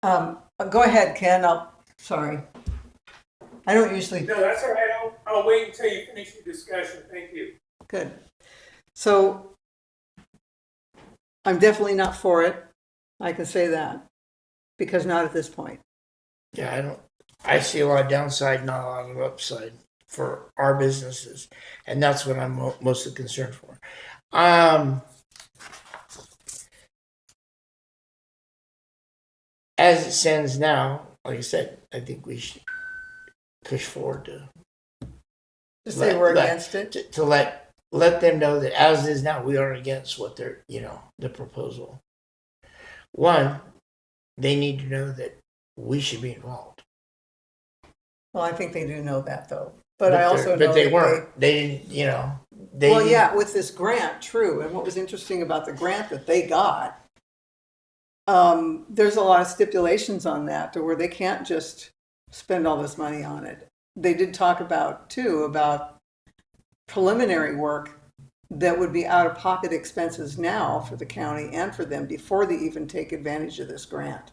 Speaker 2: Go ahead, Ken. Sorry. I don't usually.
Speaker 4: No, that's all right. I'll wait until you finish your discussion. Thank you.
Speaker 2: Good. So I'm definitely not for it. I can say that, because not at this point.
Speaker 7: Yeah, I see a lot of downside, not a lot of upside for our businesses. And that's what I'm mostly concerned for. As it stands now, like I said, I think we should push forward
Speaker 2: To say we're against it.
Speaker 7: to let them know that as is now, we are against what they're, the proposal. One, they need to know that we should be involved.
Speaker 2: Well, I think they do know that, though. But I also know
Speaker 7: But they
Speaker 2: that
Speaker 7: weren't. They didn't,
Speaker 2: Well, yeah, with this grant, true. And what was interesting about the grant that they got, there's a lot of stipulations on that to where they can't just spend all this money on it. They did talk about preliminary work that would be out-of-pocket expenses now for the county and for them before they even take advantage of this grant.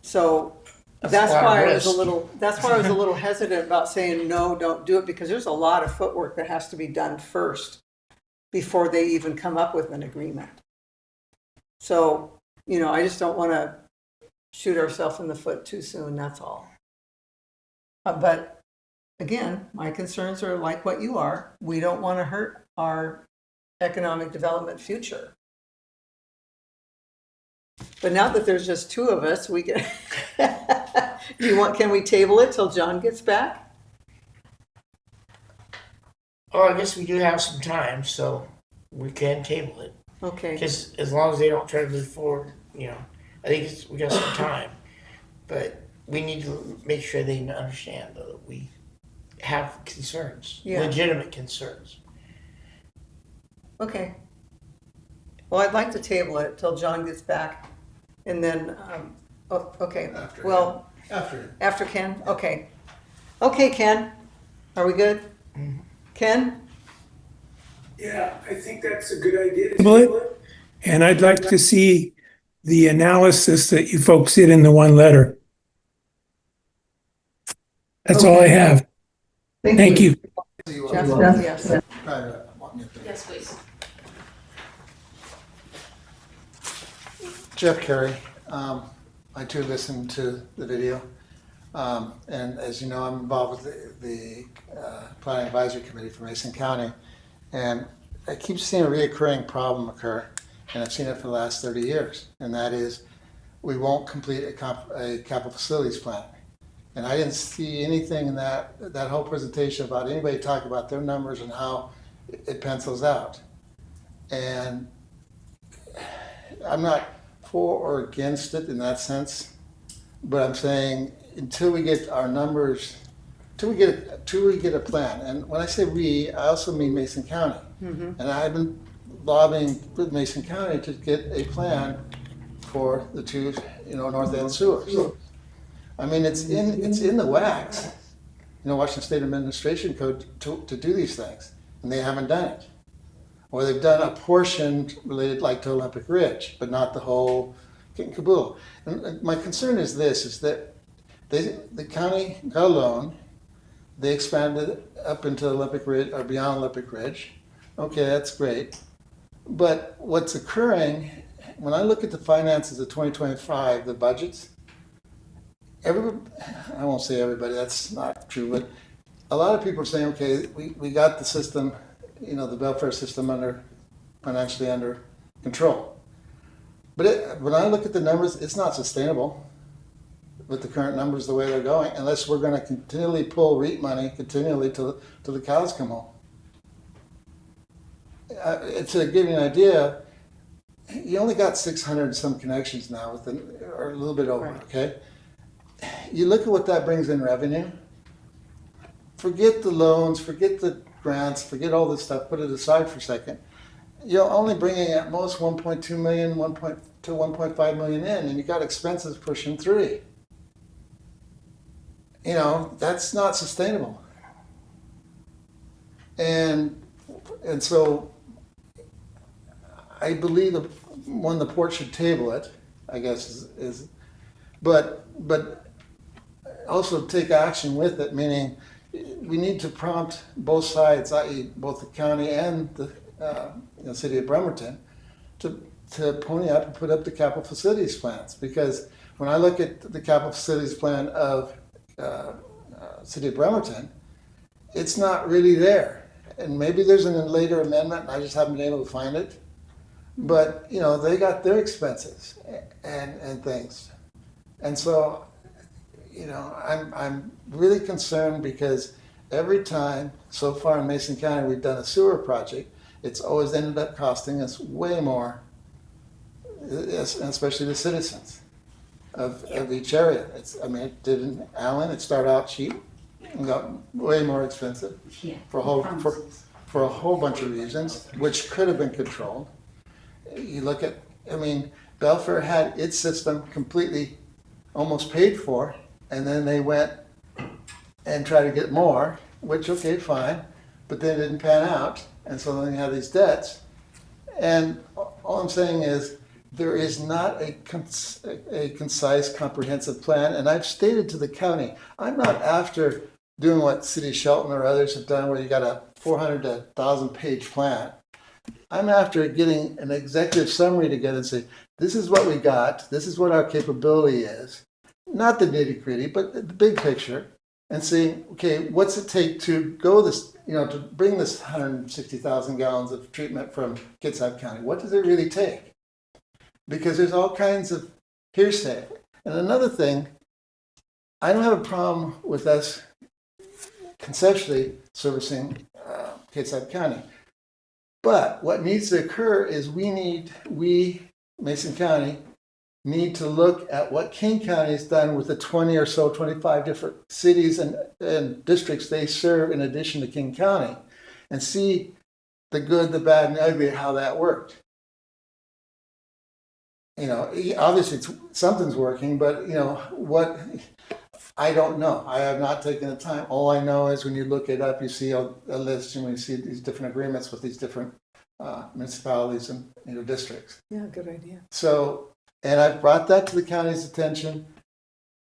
Speaker 2: So that's why I was a little hesitant about saying no, don't do it, because there's a lot of footwork that has to be done first before they even come up with an agreement. So, I just don't want to shoot ourselves in the foot too soon, that's all. But again, my concerns are like what you are. We don't want to hurt our economic development future. But now that there's just two of us, we can. Can we table it till John gets back?
Speaker 7: Oh, I guess we do have some time, so we can table it.
Speaker 2: Okay.
Speaker 7: Because as long as they don't try to move forward, I think we got some time. But we need to make sure they understand, though, that we have concerns, legitimate concerns.
Speaker 2: Okay. Well, I'd like to table it till John gets back, and then, okay. After Ken? Okay. Okay, Ken. Are we good?
Speaker 7: Mm-hmm.
Speaker 2: Ken?
Speaker 4: Yeah, I think that's a good idea to table it. And I'd like to see the analysis that you folks did in the one letter. That's all I have. Thank you.
Speaker 2: Jeff? Yes.
Speaker 6: Yes, please.
Speaker 1: Jeff Carey. I too listened to the video. And as you know, I'm involved with the Planning Advisory Committee for Mason County. And I keep seeing a reoccurring problem occur, and I've seen it for the last 30 years. And that is, we won't complete a capital facilities plan. And I didn't see anything in that whole presentation about anybody talking about their numbers and how it pencils out. And I'm not for or against it in that sense, but I'm saying until we get our numbers, till we get a plan. And when I say we, I also mean Mason County. And I've been lobbying with Mason County to get a plan for the two, north end sewers. I mean, it's in the WACs, Washington State Administration Code to do these things, and they haven't done it. Or they've done a portion related like to Olympic Ridge, but not the whole kit and caboodle. And my concern is this, is that the county got a loan, they expanded up into Olympic Ridge, or beyond Olympic Ridge. Okay, that's great. But what's occurring, when I look at the finances of 2025, the budgets, I won't say everybody, that's not true, but a lot of people are saying, okay, we got the system, the welfare system financially under control. But when I look at the numbers, it's not sustainable with the current numbers the way they're going, unless we're going to continually pull REIT money continually till the cows come home. To give you an idea, you only got 600 and some connections now, or a little bit over,
Speaker 2: Right.
Speaker 1: Okay? You look at what that brings in revenue. Forget the loans, forget the grants, forget all this stuff, put it aside for a second. You're only bringing at most 1.2 million, to 1.5 million in, and you got expenses pushing 3. That's not sustainable. And so I believe the port should table it, I guess is but also take action with it, meaning we need to prompt both sides, i.e. both the county and the city of Bremerton, to pony up and put up the capital facilities plans. Because when I look at the capital facilities plan of city of Bremerton, it's not really there. And maybe there's a later amendment and I just haven't been able to find it. But, they got their expenses and things. And so, I'm really concerned because every time so far in Mason County we've done a sewer project, it's always ended up costing us way more, especially the citizens of each area. It did in Allyn, it started out cheap and got way more expensive
Speaker 8: Yeah.
Speaker 1: for a whole bunch of reasons, which could have been controlled. You look at, Belfair had its system completely almost paid for, and then they went and tried to get more, which, okay, fine, but then it didn't pan out, and so then you have these debts. And all I'm saying is there is not a concise, comprehensive plan, and I've stated to the county, I'm not after doing what City of Shelton or others have done, where you got a 400 to 1,000 page plan. I'm after getting an executive summary together and say, this is what we got, this is what our capability is. Not the nitty gritty, but the big picture, and saying, okay, what's it take to go this, to bring this 160,000 gallons of treatment from Kitsap County? What does it really take? Because there's all kinds of hearsay. And another thing, I don't have a problem with us conceptually servicing Kitsap County. But what needs to occur is we, Mason County, need to look at what King County has done with the 20 or so, 25 different cities and districts they serve in addition to King County, and see the good, the bad, and the ugly, how that worked. Obviously something's working, but what, I don't know. I have not taken the time. All I know is when you look it up, you see a list, and when you see these different agreements with these different municipalities and districts.
Speaker 2: Yeah, good idea.
Speaker 1: So, and I've brought that to the county's attention,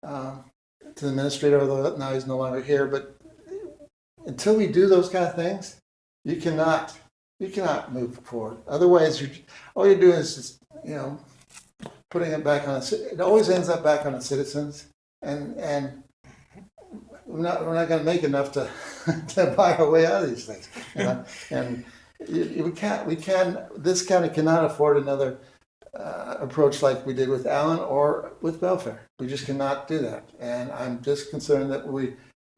Speaker 1: to the administrator, although now he's no longer here. But until we do those kind of things, you cannot move forward. Otherwise, all you're doing is just, putting it back on. It always ends up back on the citizens, and we're not going to make enough to buy our way out of these things. And we can. This county cannot afford another approach like we did with Allyn or with Belfair. We just cannot do that. And I'm just concerned that we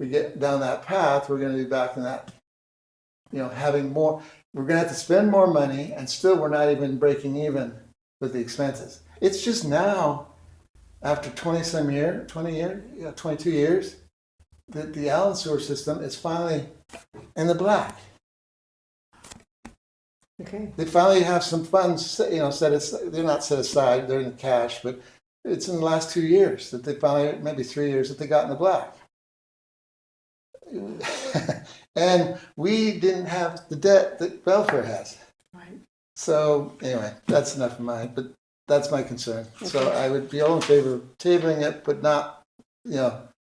Speaker 1: get down that path, we're going to be back in that, having more. We're going to have to spend more money, and still we're not even breaking even with the expenses. It's just now, after 20-some year, 22 years, that the Allyn sewer system is finally in the black.
Speaker 2: Okay,
Speaker 1: They finally have some funds, set aside. They're not set aside, they're in cash, but it's in the last 2 years that they finally, maybe 3 years, that they got in the black. And we didn't have the debt that welfare has.
Speaker 2: right.
Speaker 1: So anyway, that's enough of mine, but that's my concern. So
Speaker 2: Okay.
Speaker 1: I would be all in favor of tabling it, but not,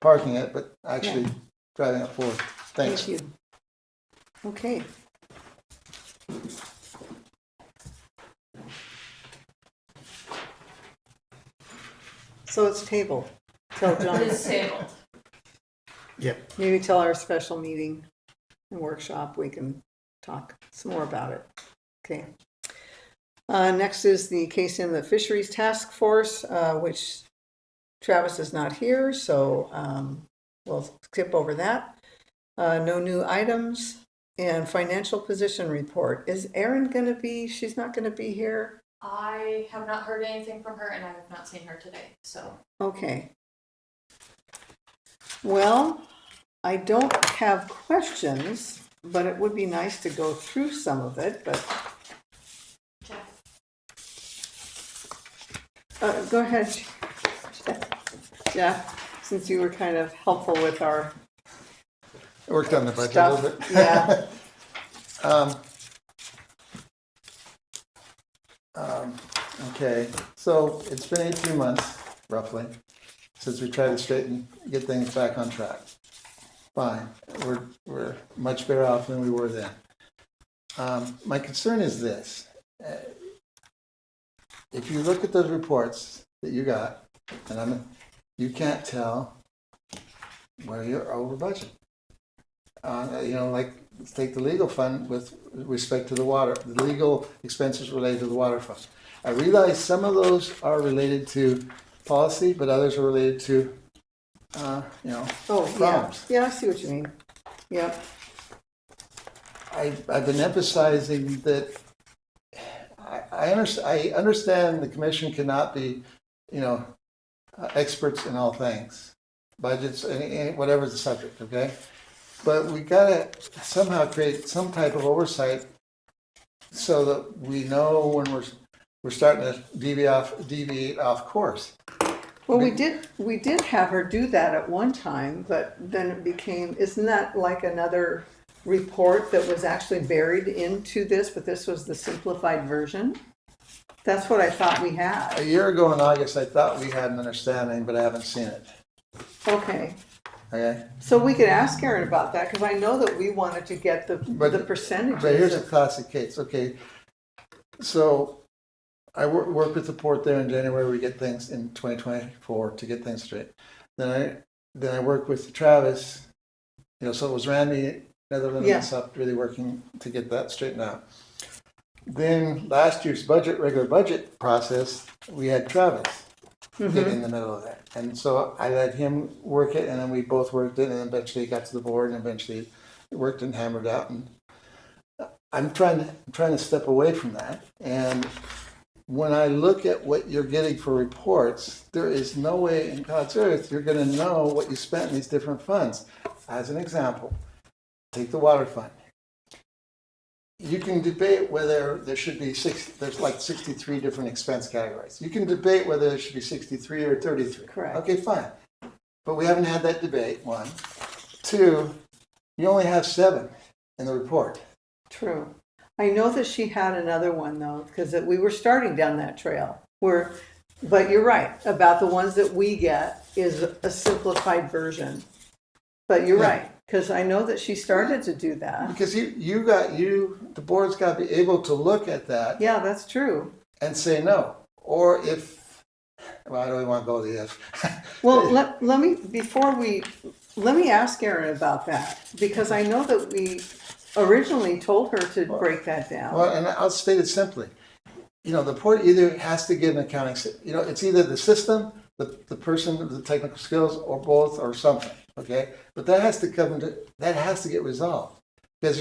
Speaker 1: parking it, but actually driving it forward. Thanks.
Speaker 2: Thank you. Okay. So it's tabled till John,
Speaker 6: It is tabled.
Speaker 2: maybe till our special meeting and workshop, we can talk some more about it. Okay. Next is the case in the Fisheries Task Force, which Travis is not here, so we'll skip over that. No new items. And financial position report. Is Erin gonna be, she's not gonna be here?
Speaker 6: I have not heard anything from her and I have not seen her today, so.
Speaker 2: Okay. Well, I don't have questions, but it would be nice to go through some of it, but go ahead, Jeff, since you were kind of helpful with our
Speaker 1: I worked on the budget a
Speaker 2: stuff.
Speaker 1: little bit.
Speaker 2: Yeah,
Speaker 1: Okay, so it's been 18 months, roughly, since we tried to get things back on track. Fine, we're much better off than we were then. My concern is this. If you look at those reports that you got, and you can't tell where you're over budget. Like, let's take the legal fund with respect to the legal expenses related to the water fund. I realize some of those are related to policy, but others are related to,
Speaker 2: oh, yeah,
Speaker 1: problems.
Speaker 2: yeah, I see what you mean. Yep,
Speaker 1: I've been emphasizing that I understand the commission cannot be, experts in all things, budgets, any whatever's the subject, okay? But we gotta somehow create some type of oversight so that we know when we're starting to deviate off course.
Speaker 2: well, we did have her do that at one time, but then it became, isn't that like another report that was actually buried into this, but this was the simplified version? That's what I thought we
Speaker 1: A
Speaker 2: had.
Speaker 1: year ago in August, I thought we had an understanding, but I haven't seen it,
Speaker 2: Okay,
Speaker 1: okay?
Speaker 2: so we could ask Erin about that, because I know that we wanted to get the
Speaker 1: But
Speaker 2: percentages.
Speaker 1: But here's a
Speaker 2: of-
Speaker 1: classic case, okay? So I work with the port there in January, we get things in 2024 to get things straight. Then I work with Travis, so it was Randy, Netherland, and
Speaker 2: Yeah.
Speaker 1: myself really working to get that straightened out. Then last year's regular budget process, we had Travis get
Speaker 2: Mhm.
Speaker 1: in the middle of that. And so I let him work it, and then we both worked it, and eventually it got to the board, and eventually it worked and hammered out. And I'm trying to step away from that. And when I look at what you're getting for reports, there is no way in God's earth you're going to know what you spent in these different funds. As an example, take the water fund. You can debate whether there should be there's like 63 different expense categories. You can debate whether there should be 63 or 33.
Speaker 2: Correct.
Speaker 1: Okay, fine. But we haven't had that debate, one. Two, you only have 7 in the report.
Speaker 2: True. I know that she had another one though, because we were starting down that trail. But you're right, about the ones that we get is a simplified version. But you're
Speaker 1: Yeah.
Speaker 2: right, because I know that she started to do that.
Speaker 1: Because the board's got to be able to look at that
Speaker 2: Yeah, that's true.
Speaker 1: and say no. Or I don't even want to go to the if.
Speaker 2: Well, let me ask Erin about that, because I know that we originally told her to break that down.
Speaker 1: Well, and I'll state it simply. The board either has to get an accounting, it's either the system, the person with the technical skills, or both, or something, okay? But that has to get resolved. Because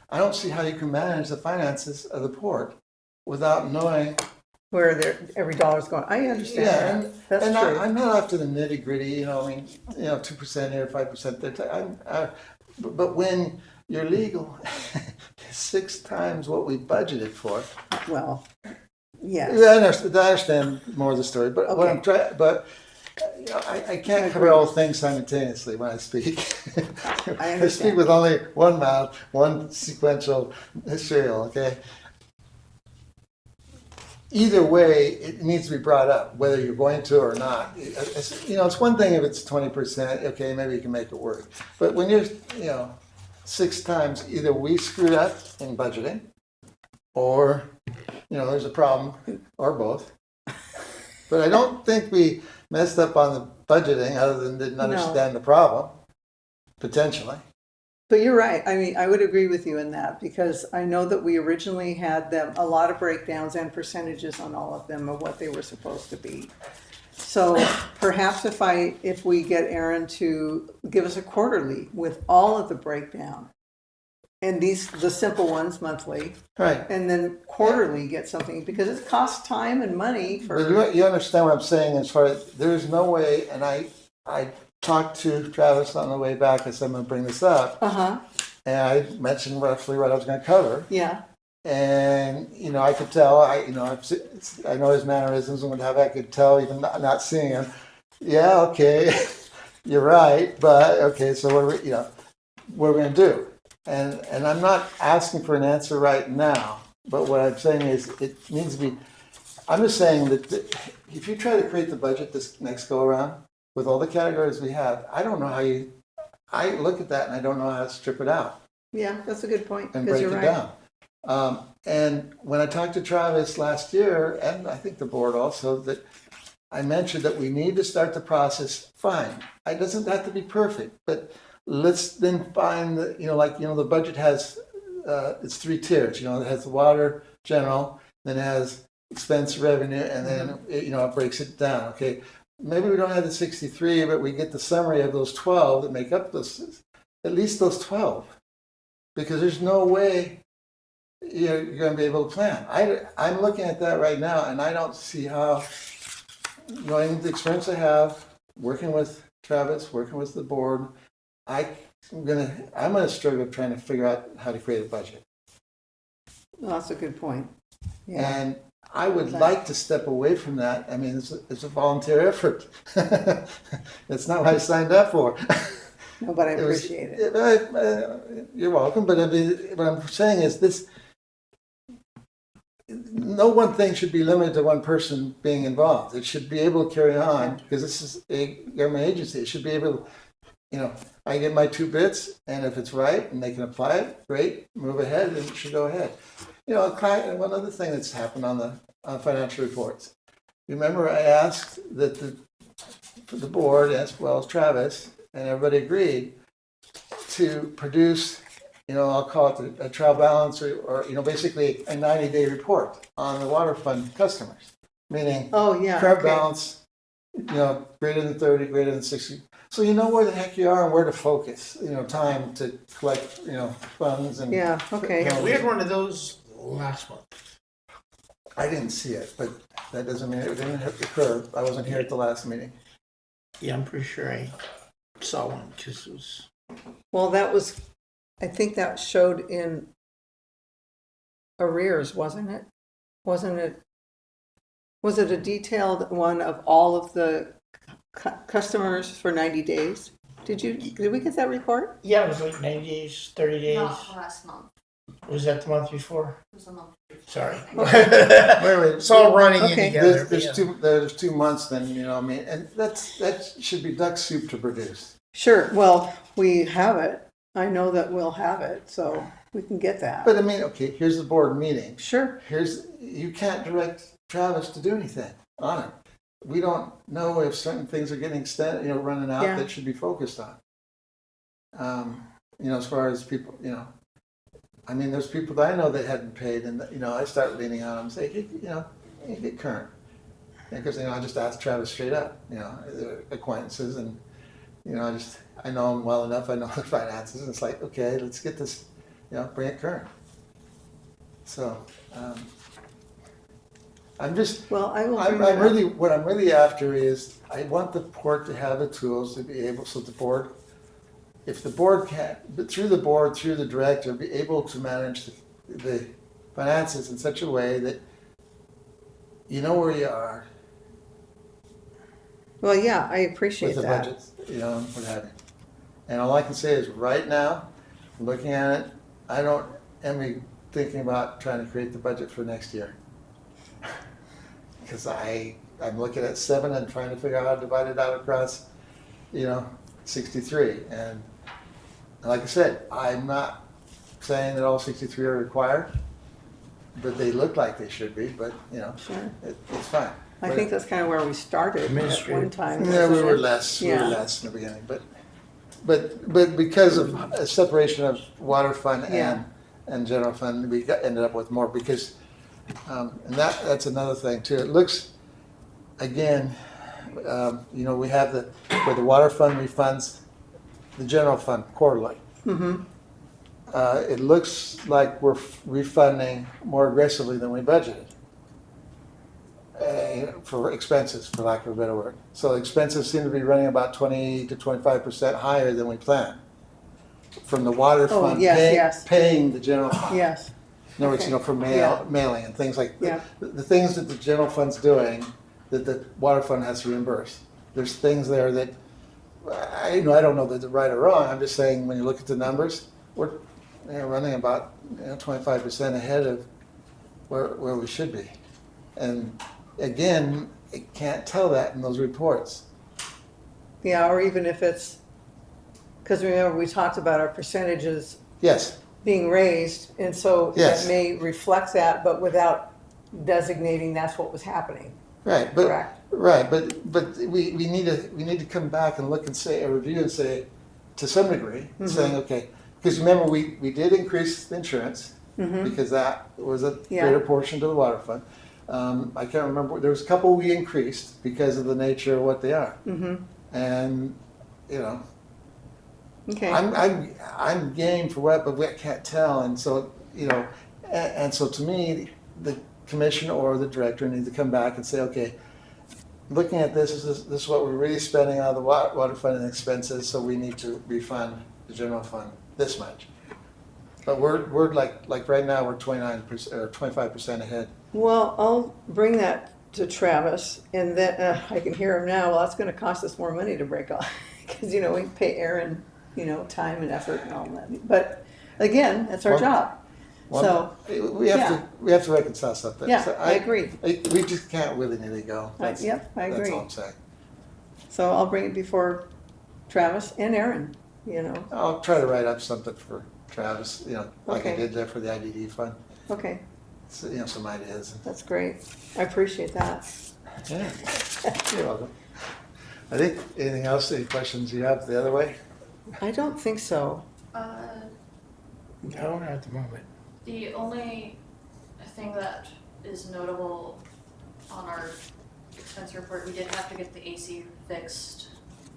Speaker 1: I don't see how you can manage the finances of the port without knowing
Speaker 2: where every dollar's going. I
Speaker 1: Yeah,
Speaker 2: understand that. That's
Speaker 1: and
Speaker 2: true.
Speaker 1: I'm not after the nitty gritty, you know, I mean, 2% here, 5% there. But when you're legal, 6 times what we budgeted for.
Speaker 2: Well,
Speaker 1: Yeah,
Speaker 2: yes.
Speaker 1: I understand more of the story, but what I'm trying, but I can't cover all things simultaneously when I speak.
Speaker 2: I
Speaker 1: I speak
Speaker 2: understand.
Speaker 1: with only one mouth, one sequential serial, okay? Either way, it needs to be brought up, whether you're going to or not. It's one thing if it's 20%, okay, maybe you can make it work. But when you're, 6 times, either we screwed up in budgeting, or, there's a problem, or both. But I don't think we messed up on the budgeting, other than didn't understand the problem, potentially.
Speaker 2: But you're right. I mean, I would agree with you in that, because I know that we originally had them, a lot of breakdowns and percentages on all of them of what they were supposed to be. So perhaps if we get Aaron to give us a quarterly with all of the breakdown, and the simple ones monthly,
Speaker 1: Right.
Speaker 2: and then quarterly get something, because it costs time and money for.
Speaker 1: But you understand what I'm saying as far as, there's no way, and I talked to Travis on the way back, I said I'm gonna bring this up,
Speaker 2: Uh-huh,
Speaker 1: and I mentioned roughly what I was gonna cover.
Speaker 2: yeah,
Speaker 1: And, I could tell, I know his mannerisms and what have I could tell, even not seeing him. Yeah, okay, you're right, but, okay, so what are we gonna do? And I'm not asking for an answer right now, but what I'm saying is, it needs to be, I'm just saying that if you try to create the budget this next go around, with all the categories we have, I don't know how I look at that and I don't know how to strip it out
Speaker 2: yeah, that's a good point,
Speaker 1: and
Speaker 2: because
Speaker 1: break
Speaker 2: you're
Speaker 1: it
Speaker 2: right.
Speaker 1: down. And when I talked to Travis last year, and I think the board also, that I mentioned that we need to start the process, fine. It doesn't have to be perfect, but let's then find that, the budget has, it's 3 tiers, it has the water, general, then it has expense revenue, and then, it breaks it down, okay? Maybe we don't have the 63, but we get the summary of those 12 that make up those, at least those 12. Because there's no way you're going to be able to plan. I'm looking at that right now, and I don't see how, knowing the experience I have, working with Travis, working with the board, I'm gonna struggle trying to figure out how to create a budget.
Speaker 2: Well, that's a good point. Yeah,
Speaker 1: And I would like to step away from that. I mean, it's a volunteer effort. It's not what I signed up for.
Speaker 2: no, but I
Speaker 1: It was-
Speaker 2: appreciate it.
Speaker 1: You're welcome, but I mean, what I'm saying is this, no one thing should be limited to one person being involved. It should be able to carry on, because this is a government agency. It should be able to, I get my 2 bits, and if it's right and they can apply it, great, move ahead, and it should go ahead. One other thing that's happened on the financial reports. Remember, I asked that the board, as well as Travis, and everybody agreed to produce, I'll call it a trial balance, or basically a 90-day report on the water fund customers, meaning
Speaker 2: Oh, yeah.
Speaker 1: current
Speaker 2: okay.
Speaker 1: balance, greater than 30, greater than 60. So you know where the heck you are and where to focus, time to collect, funds and.
Speaker 2: Yeah, okay.
Speaker 7: Yeah, we had one of those last month.
Speaker 1: I didn't see it, but that doesn't mean it didn't occur. I wasn't here at the last meeting.
Speaker 7: Yeah, I'm pretty sure I saw one, because it was,
Speaker 2: Well, I think that showed in arrears, wasn't it? Was it a detailed one of all of the customers for 90 days? Did we get that report?
Speaker 7: yeah, it was like 90 days, 30 days.
Speaker 6: Not last month,
Speaker 7: Was that the month before?
Speaker 6: it was a month.
Speaker 7: Sorry.
Speaker 1: Wait,
Speaker 7: It's all running in
Speaker 2: Okay.
Speaker 7: together. but
Speaker 1: there's
Speaker 7: yeah.
Speaker 1: there's 2 months then, and that should be duck soup to produce.
Speaker 2: Sure, well, we have it. I know that we'll have it, so we can get that.
Speaker 1: But I mean, okay, here's the board meeting.
Speaker 2: Sure,
Speaker 1: You can't direct Travis to do anything on it. We don't know if certain things are getting extended, running out
Speaker 2: Yeah.
Speaker 1: that should be focused on. As far as people, I mean, there's people that I know that hadn't paid, and I start leaning on them and say, hey, get current. Because I just asked Travis straight up, they're acquaintances, and I know them well enough. I know their finances, and it's like, okay, let's get this, bring it current. So I'm just,
Speaker 2: Well, I will
Speaker 1: I'm
Speaker 2: bring that up.
Speaker 1: really, what I'm really after is, I want the board to have the tools to be able, so the board, if the board can, but through the board, through the director, be able to manage the finances in such a way that you know where you are
Speaker 2: Well, yeah, I appreciate
Speaker 1: with the
Speaker 2: that.
Speaker 1: budget, you know, what have you. And all I can say is, right now, looking at it, I don't, am thinking about trying to create the budget for next year. Because I'm looking at 7 and trying to figure out how to divide it out across, 63. And like I said, I'm not saying that all 63 are required, but they look like they should be, but,
Speaker 2: Sure.
Speaker 1: it's fine.
Speaker 2: I think that's kind of where we started at one time.
Speaker 1: Yeah, we
Speaker 2: wasn't
Speaker 1: were
Speaker 2: it?
Speaker 1: less
Speaker 2: Yeah.
Speaker 1: in the beginning, but because of a separation of water fund
Speaker 2: Yeah.
Speaker 1: and general fund, we ended up with more because, and that's another thing too. It looks, again, we have where the water fund refunds the general fund quarterly.
Speaker 2: Mm-hmm.
Speaker 1: It looks like we're refunding more aggressively than we budgeted. For expenses, for lack of a better word. So expenses seem to be running about 20 to 25% higher than we planned. From the water
Speaker 2: Oh,
Speaker 1: fund
Speaker 2: yes.
Speaker 1: paying the general fund.
Speaker 2: Yes,
Speaker 1: In other words,
Speaker 2: Okay.
Speaker 1: for
Speaker 2: Yeah.
Speaker 1: mailing and things like
Speaker 2: Yeah.
Speaker 1: the things that the general fund's doing that the water fund has to reimburse. There's things there that I don't know that they're right or wrong. I'm just saying when you look at the numbers, we're running about 25% ahead of where we should be. And again, it can't tell that in those reports.
Speaker 2: yeah, or even if it's, because remember, we talked about our percentages
Speaker 1: Yes,
Speaker 2: being raised, and so
Speaker 1: Yes.
Speaker 2: that may reflect that, but without designating that's what was happening,
Speaker 1: right, but
Speaker 2: correct?
Speaker 1: right, but we need to come back and look and say, a review and say, to some degree, saying, okay, because remember, we did increase the insurance because that was a
Speaker 2: Yeah.
Speaker 1: greater portion to the water fund. I can't remember, there was a couple we increased because of the nature of what they are.
Speaker 2: Mm-hmm,
Speaker 1: And,
Speaker 2: okay,
Speaker 1: I'm game for what, but we can't tell, and so, and so to me, the commission or the director need to come back and say, okay, looking at this is what we're really spending out of the water fund and expenses, so we need to refund the general fund this much. But we're like right now, we're 29% or 25% ahead.
Speaker 2: well, I'll bring that to Travis, and then, I can hear him now, well, that's gonna cost us more money to break off, because, we pay Aaron, time and effort and all that, but again, that's our
Speaker 1: Well,
Speaker 2: job, so,
Speaker 1: We have to reconcile something.
Speaker 2: yeah,
Speaker 1: So
Speaker 2: I agree.
Speaker 1: we just can't willy-nilly go.
Speaker 2: Yep, I
Speaker 1: That's
Speaker 2: agree.
Speaker 1: all I'm saying.
Speaker 2: So I'll bring it before Travis and Aaron,
Speaker 1: I'll try to write up something for Travis, like I
Speaker 2: Okay.
Speaker 1: did there for the IDD fund.
Speaker 2: Okay,
Speaker 1: So, some ideas.
Speaker 2: that's great. I appreciate that.
Speaker 1: Yeah, you're welcome. I think, anything else, any questions you have the other way?
Speaker 2: I don't think so.
Speaker 7: No, not at the moment.
Speaker 6: The only thing that is notable on our expense report, we did have to get the AC fixed.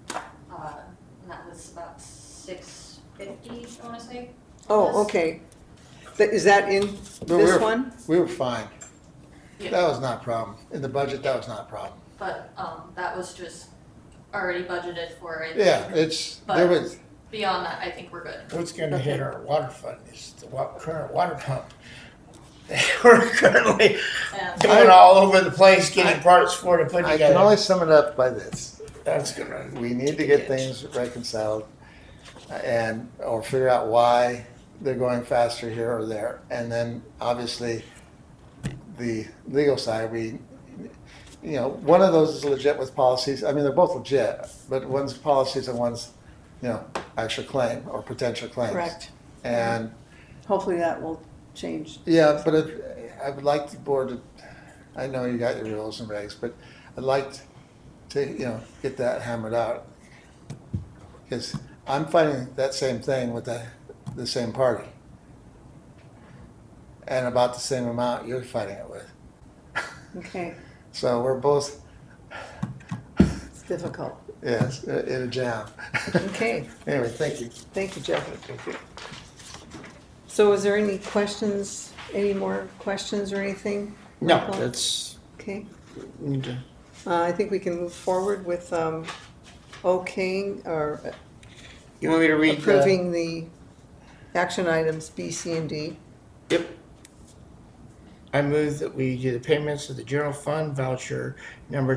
Speaker 6: And that was about $650, I wanna say.
Speaker 2: Oh, okay. Is that in
Speaker 1: No,
Speaker 2: this one?
Speaker 1: We were fine.
Speaker 6: Yeah.
Speaker 1: That was not a problem. In the budget, that was not a problem.
Speaker 6: But, that was just already budgeted for it.
Speaker 1: Yeah, there was,
Speaker 6: Beyond that, I think we're good.
Speaker 7: What's gonna hit our water fund is the current water pump. We're currently
Speaker 6: And
Speaker 7: going all over the place getting parts for to put
Speaker 1: I can
Speaker 7: together.
Speaker 1: only sum it up by this.
Speaker 7: That's gonna.
Speaker 1: We need to get things reconciled or figure out why they're going faster here or there. And then obviously the legal side, one of those is legit with policies. I mean, they're both legit, but one's policies and one's, actual claim or potential claims.
Speaker 2: Correct.
Speaker 1: And
Speaker 2: Hopefully that will change.
Speaker 1: yeah, but I would like the board to, I know you got your rules and regs, but I'd like to, get that hammered out. Because I'm fighting that same thing with the same party. And about the same amount you're fighting it with.
Speaker 2: Okay,
Speaker 1: So we're both,
Speaker 2: it's difficult.
Speaker 1: yes, in a jam.
Speaker 2: Okay,
Speaker 1: Anyway, thank you.
Speaker 2: thank you, Jeff. So is there any questions, any more questions or anything?
Speaker 7: No,
Speaker 2: Michael?
Speaker 7: that's
Speaker 2: Okay,
Speaker 7: We need to-
Speaker 2: I think we can move forward with okaying or
Speaker 7: You want me to read the?
Speaker 2: approving the action items B, C, and D.
Speaker 7: Yep. I move that we do the payments of the general fund voucher number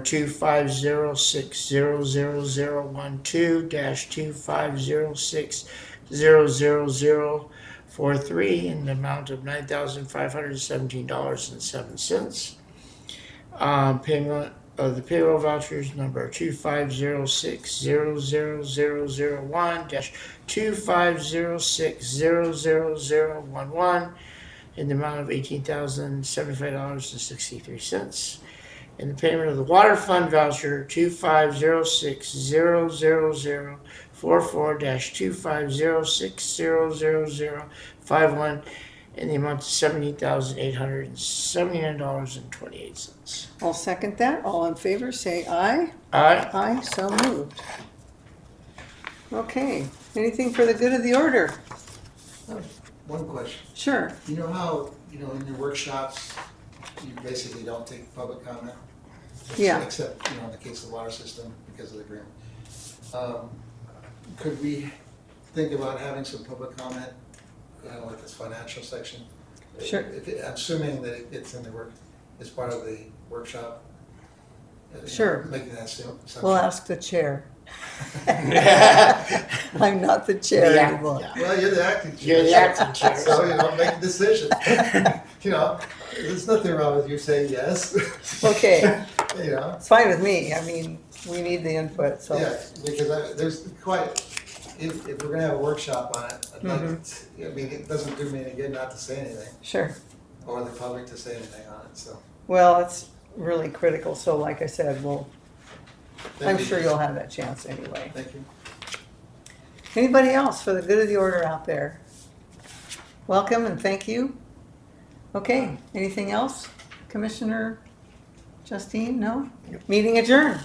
Speaker 7: 2506012-250600043 in the amount of $9,517.07. Payment of the payroll vouchers number 250600001-250600011 in the amount of $18,075.63. And the payment of the water fund voucher 2506004-250600051 in the amount of $17,879.28.
Speaker 2: I'll second that. All in favor, say aye.
Speaker 7: Aye.
Speaker 2: Aye, so moved. Okay, anything for the good of the order?
Speaker 1: One question.
Speaker 2: Sure.
Speaker 1: You know how, in your workshops, you basically don't take public comment?
Speaker 2: Yeah.
Speaker 1: Except, in the case of the water system, because of the grant. Could we think about having some public comment, like this financial section?
Speaker 2: Sure.
Speaker 1: I'm assuming that it's in the it's part of the workshop.
Speaker 2: Sure.
Speaker 1: Making that assumption.
Speaker 2: We'll ask the chair. I'm not the chair
Speaker 7: Yeah.
Speaker 2: anymore.
Speaker 1: Well, you're the acting chair.
Speaker 7: You're the acting chair.
Speaker 1: So, make a decision. There's nothing wrong with you saying yes.
Speaker 2: Okay, it's fine with me. I mean, we need the input, so.
Speaker 1: Yeah, because there's if we're gonna have a workshop on it, I'd like it doesn't do me any good not to say anything,
Speaker 2: Sure.
Speaker 1: or the public to say anything on it, so.
Speaker 2: Well, it's really critical, so like I said, I'm
Speaker 1: Thank you.
Speaker 2: sure you'll have that chance anyway.
Speaker 1: Thank you.
Speaker 2: Anybody else for the good of the order out there? Welcome and thank you. Okay, anything else? Commissioner Justine, no? Meeting adjourned.